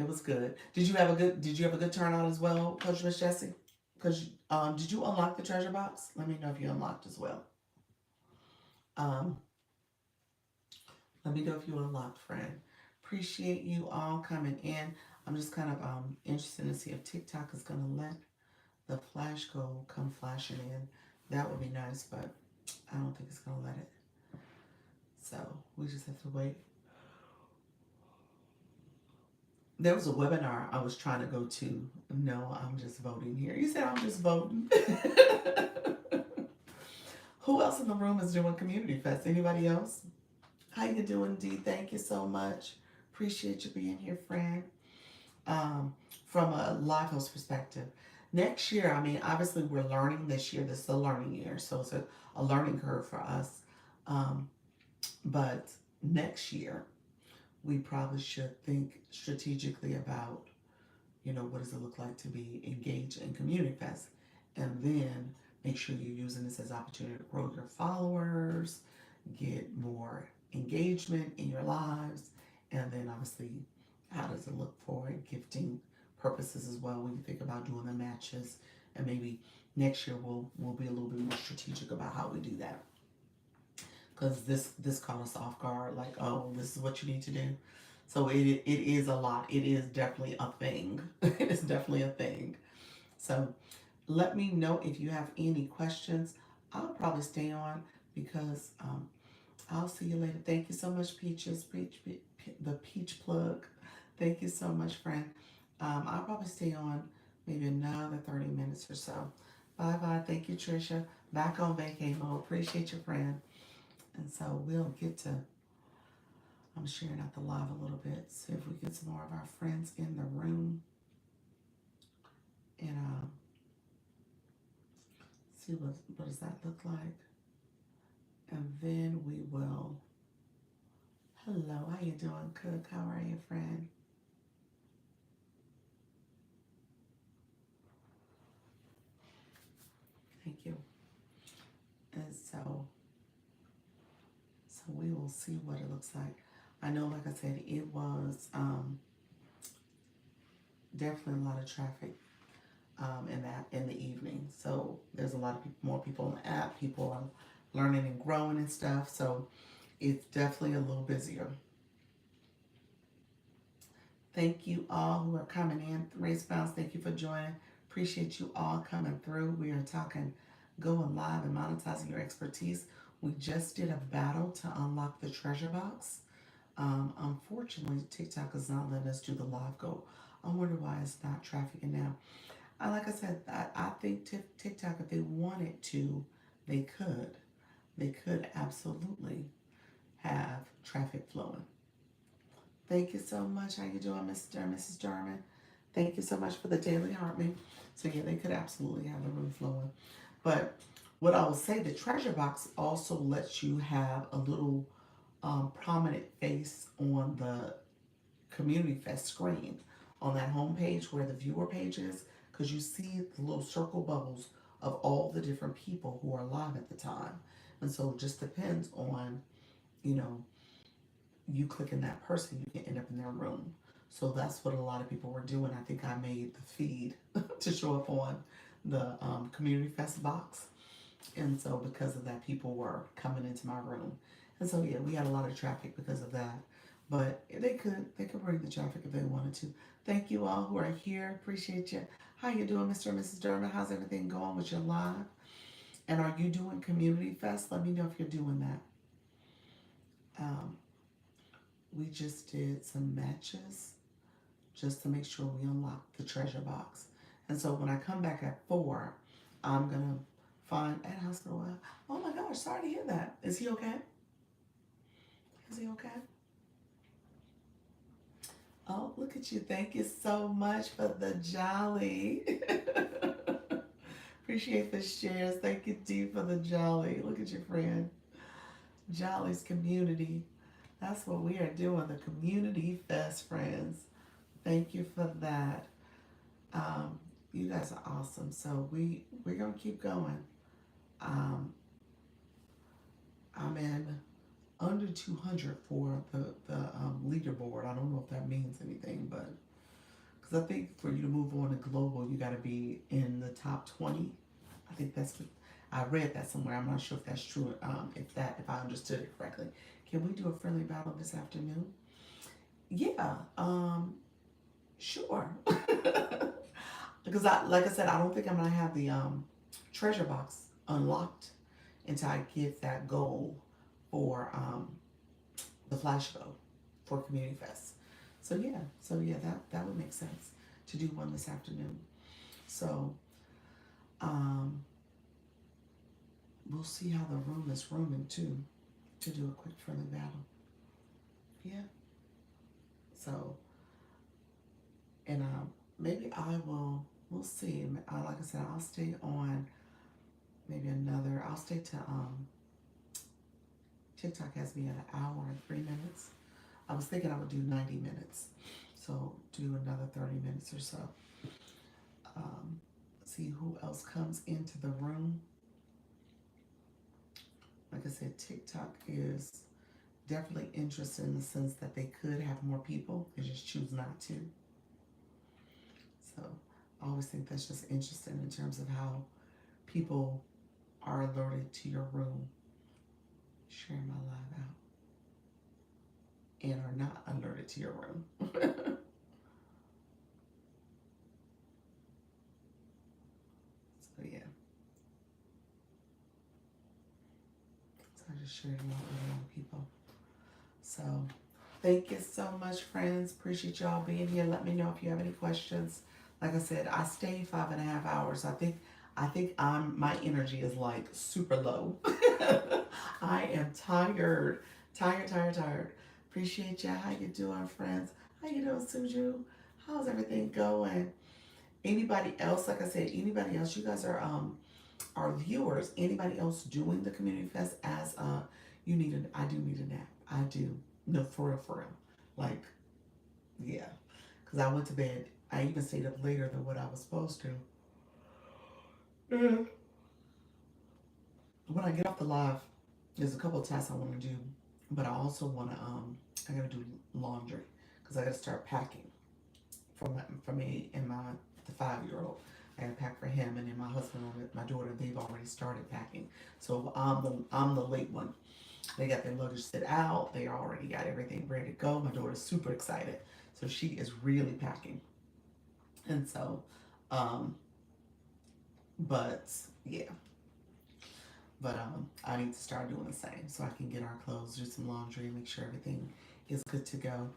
was good. Did you have a good turnout as well, Coach Miss Jessie? Because did you unlock the treasure box? Let me know if you unlocked as well. Um, Let me know if you unlocked, friend. Appreciate you all coming in. I'm just kind of interested to see if TikTok is gonna let the flash go come flashing in. That would be nice, but I don't think it's gonna let it. So we just have to wait. There was a webinar I was trying to go to. No, I'm just voting here. You said I'm just voting. Who else in the room is doing Community Fest? Anybody else? How you doing, D? Thank you so much. Appreciate you being here, friend. From a live host perspective. Next year, I mean, obviously we're learning this year. This is a learning year, so it's a learning curve for us. Um, but next year, we probably should think strategically about, what does it look like to be engaged in Community Fest? And then make sure you're using this as an opportunity to grow your followers, get more engagement in your lives, and then obviously, how does it look for gifting purposes as well when you think about doing the matches? And maybe next year we'll be a little bit more strategic about how we do that because this caught us off guard. Like, oh, this is what you need to do. So it is a lot. It is definitely a thing. It is definitely a thing. So let me know if you have any questions. I'll probably stay on because I'll see you later. Thank you so much, Peaches. The peach plug. Thank you so much, friend. I'll probably stay on maybe another 30 minutes or so. Bye bye. Thank you, Trisha. Back on vacay mode. Appreciate your friend. And so we'll get to, I'm sharing out the live a little bit. See if we get some more of our friends in the room. And see what does that look like. And then we will, hello, how you doing, Cook? How are you, friend? Thank you. And so we will see what it looks like. I know, like I said, it was definitely a lot of traffic in the evening. So there's a lot of more people on the app. People are learning and growing and stuff. So it's definitely a little busier. Thank you all who are coming in. Race Bounce, thank you for joining. Appreciate you all coming through. We are talking going live and monetizing your expertise. We just did a battle to unlock the treasure box. Unfortunately, TikTok is not letting us do the live goal. I wonder why it's not trafficking now. Like I said, I think TikTok, if they wanted to, they could. They could absolutely have traffic flowing. Thank you so much. How you doing, Mr. and Mrs. Jarman? Thank you so much for the daily heartbeat. So yeah, they could absolutely have the room flowing. But what I will say, the treasure box also lets you have a little prominent face on the Community Fest screen on that home page where the viewer page is, because you see the little circle bubbles of all the different people who are live at the time. And so it just depends on, you know, you clicking that person, you can end up in their room. So that's what a lot of people were doing. I think I made the feed to show up on the Community Fest box. And so because of that, people were coming into my room. And so yeah, we had a lot of traffic because of that. But they could bring the traffic if they wanted to. Thank you all who are here. Appreciate you. How you doing, Mr. and Mrs. Dermott? How's everything going with your live? And are you doing Community Fest? Let me know if you're doing that. Um, we just did some matches just to make sure we unlock the treasure box. And so when I come back at 4, I'm gonna find at hospital. Oh my gosh, sorry to hear that. Is he okay? Is he okay? Oh, look at you. Thank you so much for the jolly. Appreciate the shares. Thank you, Dee, for the jolly. Look at your friend. Jolly's community. That's what we are doing, the community fest, friends. Thank you for that. You guys are awesome. So we're gonna keep going. Um, I'm in under 200 for the leaderboard. I don't know if that means anything, but because I think for you to move on to global, you got to be in the top 20. I think that's what I read that somewhere. I'm not sure if that's true. If I understood it correctly. Can we do a friendly battle this afternoon? Yeah. Sure. Because like I said, I don't think I'm gonna have the treasure box unlocked until I get that goal for the flash go for Community Fest. So yeah, that would make sense to do one this afternoon. So um, we'll see how the room is rooming too to do a quick friendly battle. Yeah. So and maybe I will. We'll see. Like I said, I'll stay on maybe another. I'll stay to TikTok has me at an hour and 3 minutes. I was thinking I would do 90 minutes. So do another 30 minutes or so. Um, See who else comes into the room. Like I said, TikTok is definitely interested in the sense that they could have more people. They just choose not to. So I always think that's just interesting in terms of how people are alerted to your room. Share my live out. And are not alerted to your room. So yeah. So I just shared it out with all the people. So thank you so much, friends. Appreciate y'all being here. Let me know if you have any questions. Like I said, I stayed 5.5 hours. I think my energy is like super low. I am tired. Tired. Appreciate y'all. How you doing, friends? How you doing, Suju? How's everything going? Anybody else, like I said, anybody else, you guys are our viewers, anybody else doing the community fest as I do need a nap. I do. No, for real. Like, yeah. Because I went to bed. I even stayed up later than what I was supposed to. Mhm. When I get off the live, there's a couple of tasks I want to do, but I also want to I gotta do laundry because I gotta start packing for me and the 5-year-old. I gotta pack for him, and then my husband and my daughter, they've already started packing. So I'm the late one. They got their luggage set out. They already got everything ready to go. My daughter's super excited, so she is really packing. And so, um, but yeah. But I need to start doing the same so I can get our clothes, do some laundry, make sure everything is good to go.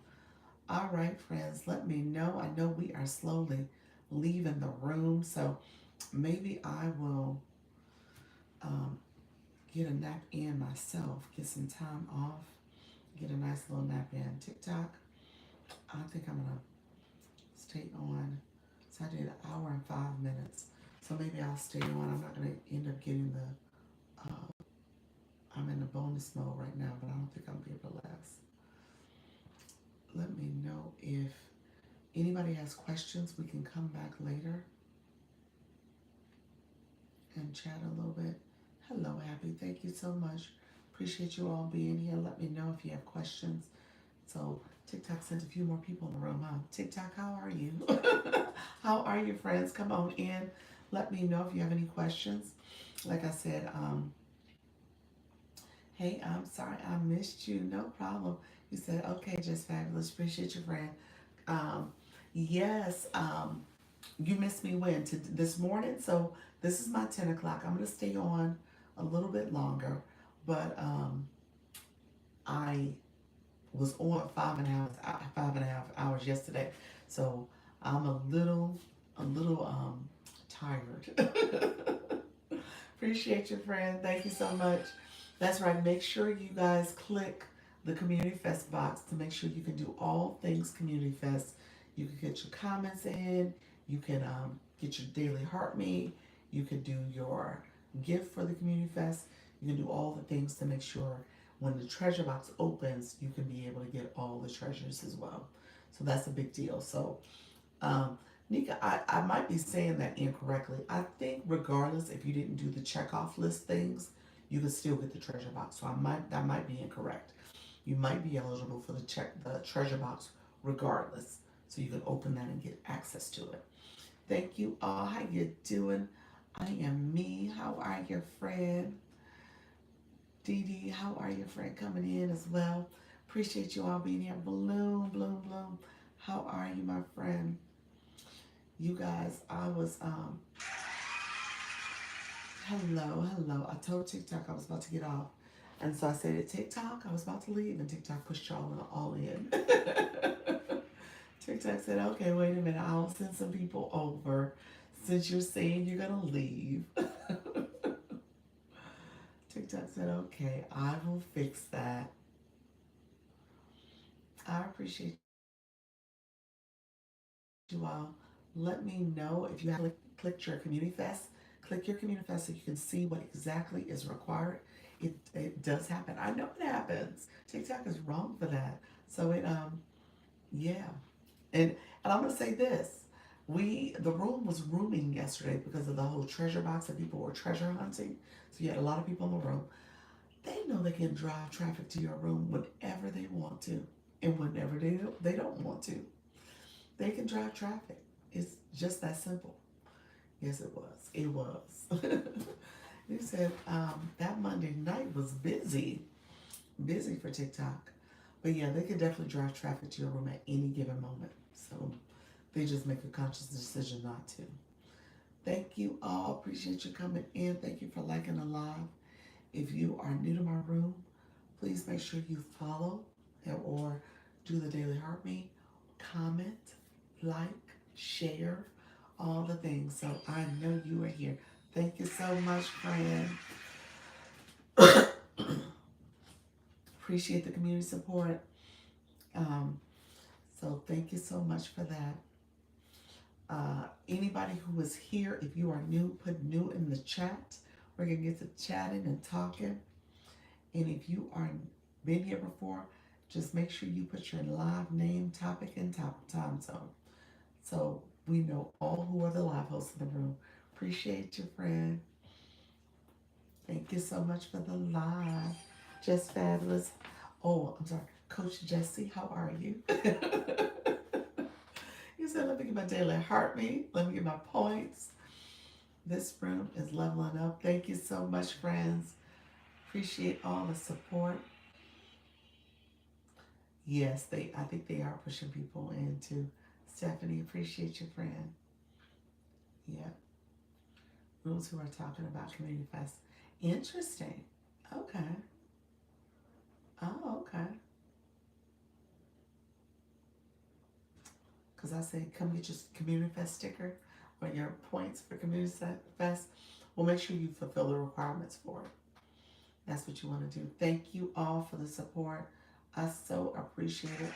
All right, friends, let me know. I know we are slowly leaving the room, so maybe I will um, get a nap in myself, get some time off, get a nice little nap in. TikTok, I think I'm gonna stay on. So I did an hour and 5 minutes. So maybe I'll stay on. I'm not gonna end up getting the. I'm in the bonus mode right now, but I don't think I'll be able to last. Let me know if anybody has questions. We can come back later and chat a little bit. Hello, Happy. Thank you so much. Appreciate you all being here. Let me know if you have questions. So TikTok sent a few more people in the room, huh? TikTok, how are you? How are you, friends? Come on in. Let me know if you have any questions. Like I said, hey, I'm sorry I missed you. No problem. You said, okay, just fabulous. Appreciate your friend. Um, yes, you missed me when? This morning? So this is my 10 o'clock. I'm going to stay on a little bit longer, but I was on 5.5 hours yesterday. So I'm a little tired. Appreciate you, friend. Thank you so much. That's right. Make sure you guys click the Community Fest box to make sure you can do all things Community Fest. You can get your comments in. You can get your daily heart me. You can do your gift for the Community Fest. You can do all the things to make sure when the treasure box opens, you can be able to get all the treasures as well. So that's a big deal. So um, Nika, I might be saying that incorrectly. I think regardless if you didn't do the checkoff list things, you could still get the treasure box. So that might be incorrect. You might be eligible for the treasure box regardless. So you can open that and get access to it. Thank you all. How you doing? I am me. How are your friend? Dee Dee, how are your friend coming in as well? Appreciate you all being here. Bloom, bloom, bloom. How are you, my friend? You guys, I was hello, hello. I told TikTok I was about to get off. And so I said to TikTok, I was about to leave, and TikTok pushed y'all all in. TikTok said, okay, wait a minute, I'll send some people over since you're saying you're gonna leave. TikTok said, okay, I will fix that. I appreciate you all. Let me know if you have clicked your Community Fest. Click your Community Fest so you can see what exactly is required. It does happen. I know it happens. TikTok is wrong for that. So yeah. And I'm gonna say this. The room was rooming yesterday because of the whole treasure box and people were treasure hunting. So you had a lot of people in the room. They know they can drive traffic to your room whenever they want to. And whenever they don't want to. They can drive traffic. It's just that simple. Yes, it was. It was. You said that Monday night was busy for TikTok. But yeah, they can definitely drive traffic to your room at any given moment. So they just make a conscious decision not to. Thank you all. Appreciate you coming in. Thank you for liking the live. If you are new to my room, please make sure you follow or do the daily heart me, comment, like, share, all the things. So I know you are here. Thank you so much, friend. Appreciate the community support. Um, so thank you so much for that. Anybody who is here, if you are new, put new in the chat. We're gonna get to chatting and talking. And if you are been here before, just make sure you put your live name, topic, and time zone. So we know all who are the live hosts in the room. Appreciate you, friend. Thank you so much for the live. Just fabulous. Oh, I'm sorry. Coach Jesse, how are you? You said, let me get my daily heart rate. Let me get my points. This room is leveling up. Thank you so much, friends. Appreciate all the support. Yes, I think they are pushing people into. Stephanie, appreciate your friend. Yeah. Those who are talking about Community Fest. Interesting. Okay. Oh, okay. Because I say, come get your Community Fest sticker or your points for Community Fest. We'll make sure you fulfill the requirements for it. That's what you want to do. Thank you all for the support. I so appreciate it.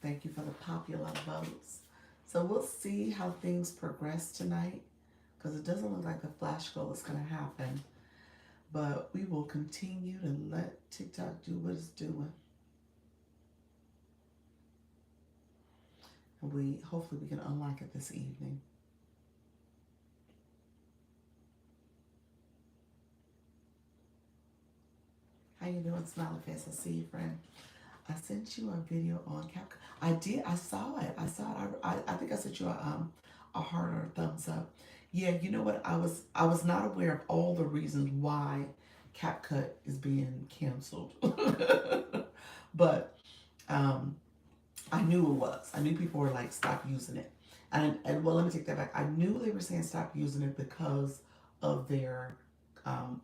Thank you for the popular votes. So we'll see how things progress tonight because it doesn't look like the flash goal is going to happen. But we will continue to let TikTok do what it's doing. And we hopefully we can unlock it this evening. How you doing, Smiley Face? I see you, friend. I sent you a video on CapCut. I did. I saw it. I saw it. I think I sent you a heart or a thumbs up. Yeah, you know what? I was not aware of all the reasons why CapCut is being canceled, but um, I knew it was. I knew people were like, stop using it. And well, let me take that back. I knew they were saying stop using it because of their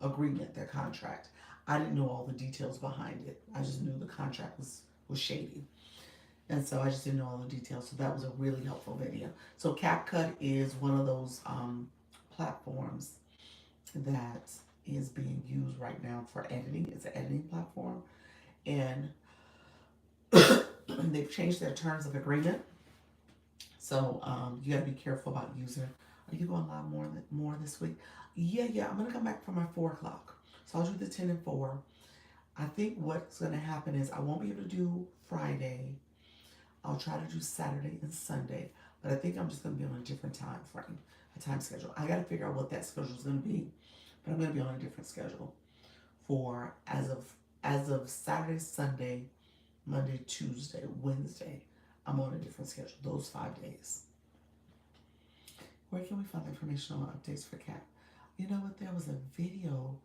agreement, their contract. I didn't know all the details behind it. I just knew the contract was shady. And so I just didn't know all the details. So that was a really helpful video. So CapCut is one of those platforms that is being used right now for editing. It's an editing platform. And they've changed their terms of agreement. So you got to be careful about using it. Are you going live more this week? Yeah. I'm gonna come back for my 4 o'clock. So I'll do the 10 and 4. I think what's gonna happen is I won't be able to do Friday. I'll try to do Saturday and Sunday, but I think I'm just gonna be on a different time frame, a time schedule. I got to figure out what that schedule is gonna be, but I'm gonna be on a different schedule for as of Saturday, Sunday, Monday, Tuesday, Wednesday. I'm on a different schedule those 5 days. Where can we find information on updates for CAP? You know what? There was a video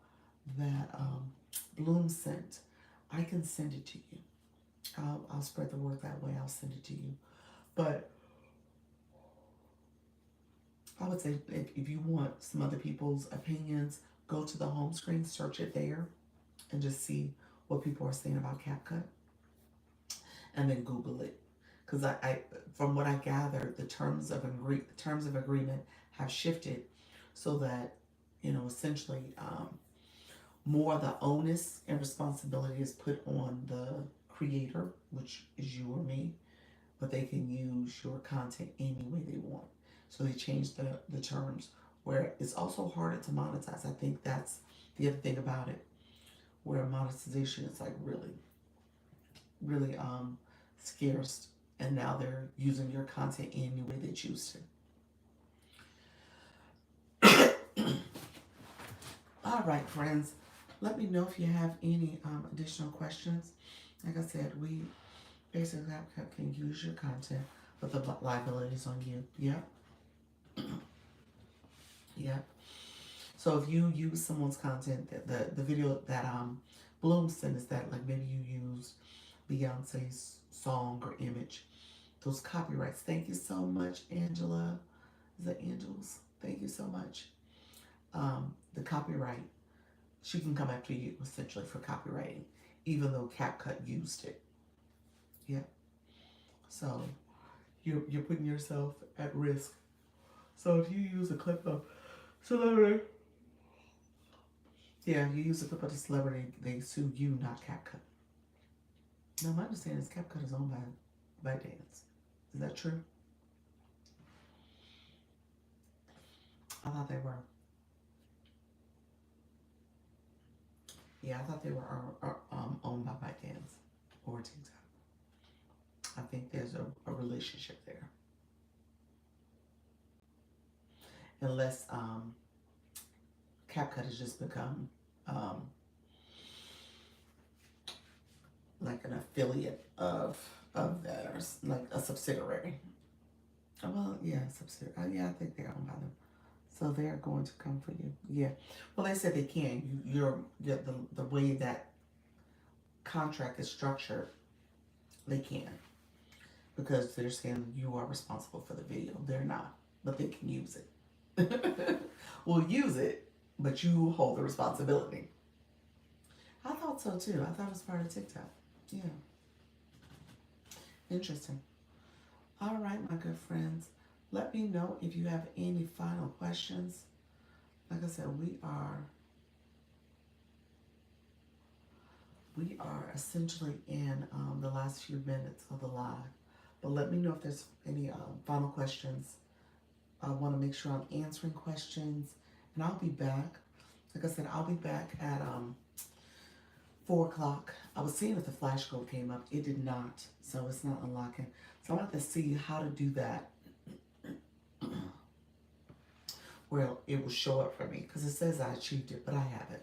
that Bloom sent. I can send it to you. I'll spread the word that way. I'll send it to you. But I would say if you want some other people's opinions, go to the home screen, search it there, and just see what people are saying about CapCut, and then Google it. Because from what I gathered, the terms of agreement have shifted, so that essentially more of the onus and responsibility is put on the creator, which is you or me, but they can use your content any way they want. So they changed the terms where it's also harder to monetize. I think that's the other thing about it, where monetization is like really, really scarce, and now they're using your content any way they choose to. All right, friends. Let me know if you have any additional questions. Like I said, we basically can use your content, but the liability is on you. Yep. Yep. So if you use someone's content, the video that Bloom sent is that like maybe you use Beyonce's song or image, those copyrights. Thank you so much, Angela. Is that Angels? Thank you so much. The copyright, she can come after you essentially for copywriting, even though CapCut used it. Yeah. So you're putting yourself at risk. So if you use a clip of celebrity, yeah, you use a clip of the celebrity, they sue you, not CapCut. Now my understanding is CapCut is owned by ByteDance. Is that true? I thought they were. Yeah, I thought they were owned by ByteDance or TikTok. I think there's a relationship there. Unless CapCut has just become like an affiliate of theirs, like a subsidiary. Well, yeah, subsidiary. Yeah, I think they're owned by them. So they're going to come for you. Yeah. Well, they said they can. You're the way that contract is structured, they can, because they're saying you are responsible for the video. They're not, but they can use it. We'll use it, but you hold the responsibility. I thought so too. I thought it was part of TikTok. Yeah, interesting. All right, my good friends. Let me know if you have any final questions. Like I said, we are essentially in the last few minutes of the live. But let me know if there's any final questions. I want to make sure I'm answering questions, and I'll be back. Like I said, I'll be back at 4 o'clock. I was seeing if the flash code came up. It did not, so it's not unlocking. So I want to see how to do that where it will show up for me because it says I achieved it, but I haven't.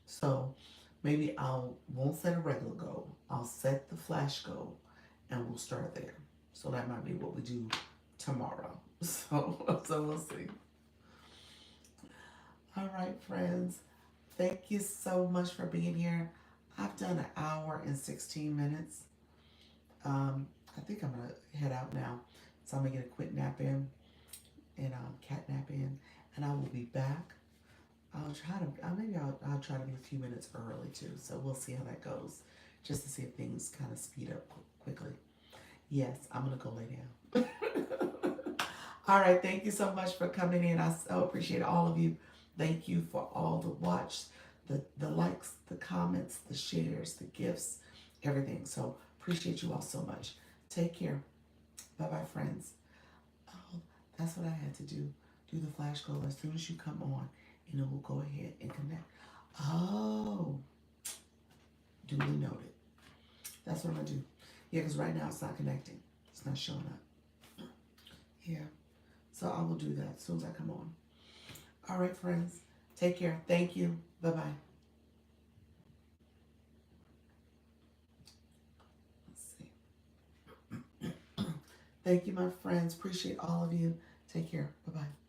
So maybe I won't set a regular goal. I'll set the flash goal, and we'll start there. So that might be what we do tomorrow. So we'll see. All right, friends. Thank you so much for being here. I've done an hour and 16 minutes. I think I'm gonna head out now. So I'm gonna get a quick nap in and cat nap in, and I will be back. I'll try to maybe I'll try to be a few minutes early too. So we'll see how that goes, just to see if things kind of speed up quickly. Yes, I'm gonna go lay down. All right, thank you so much for coming in. I so appreciate all of you. Thank you for all the watch, the likes, the comments, the shares, the gifts, everything. So appreciate you all so much. Take care. Bye bye, friends. Oh, that's what I had to do. Do the flash goal as soon as you come on, and it will go ahead and connect. Oh, duly noted. That's what I'm gonna do. Yeah, because right now it's not connecting. It's not showing up. Yeah. So I will do that as soon as I come on. All right, friends. Take care. Thank you. Bye bye. Let's see. Thank you, my friends. Appreciate all of you. Take care. Bye bye.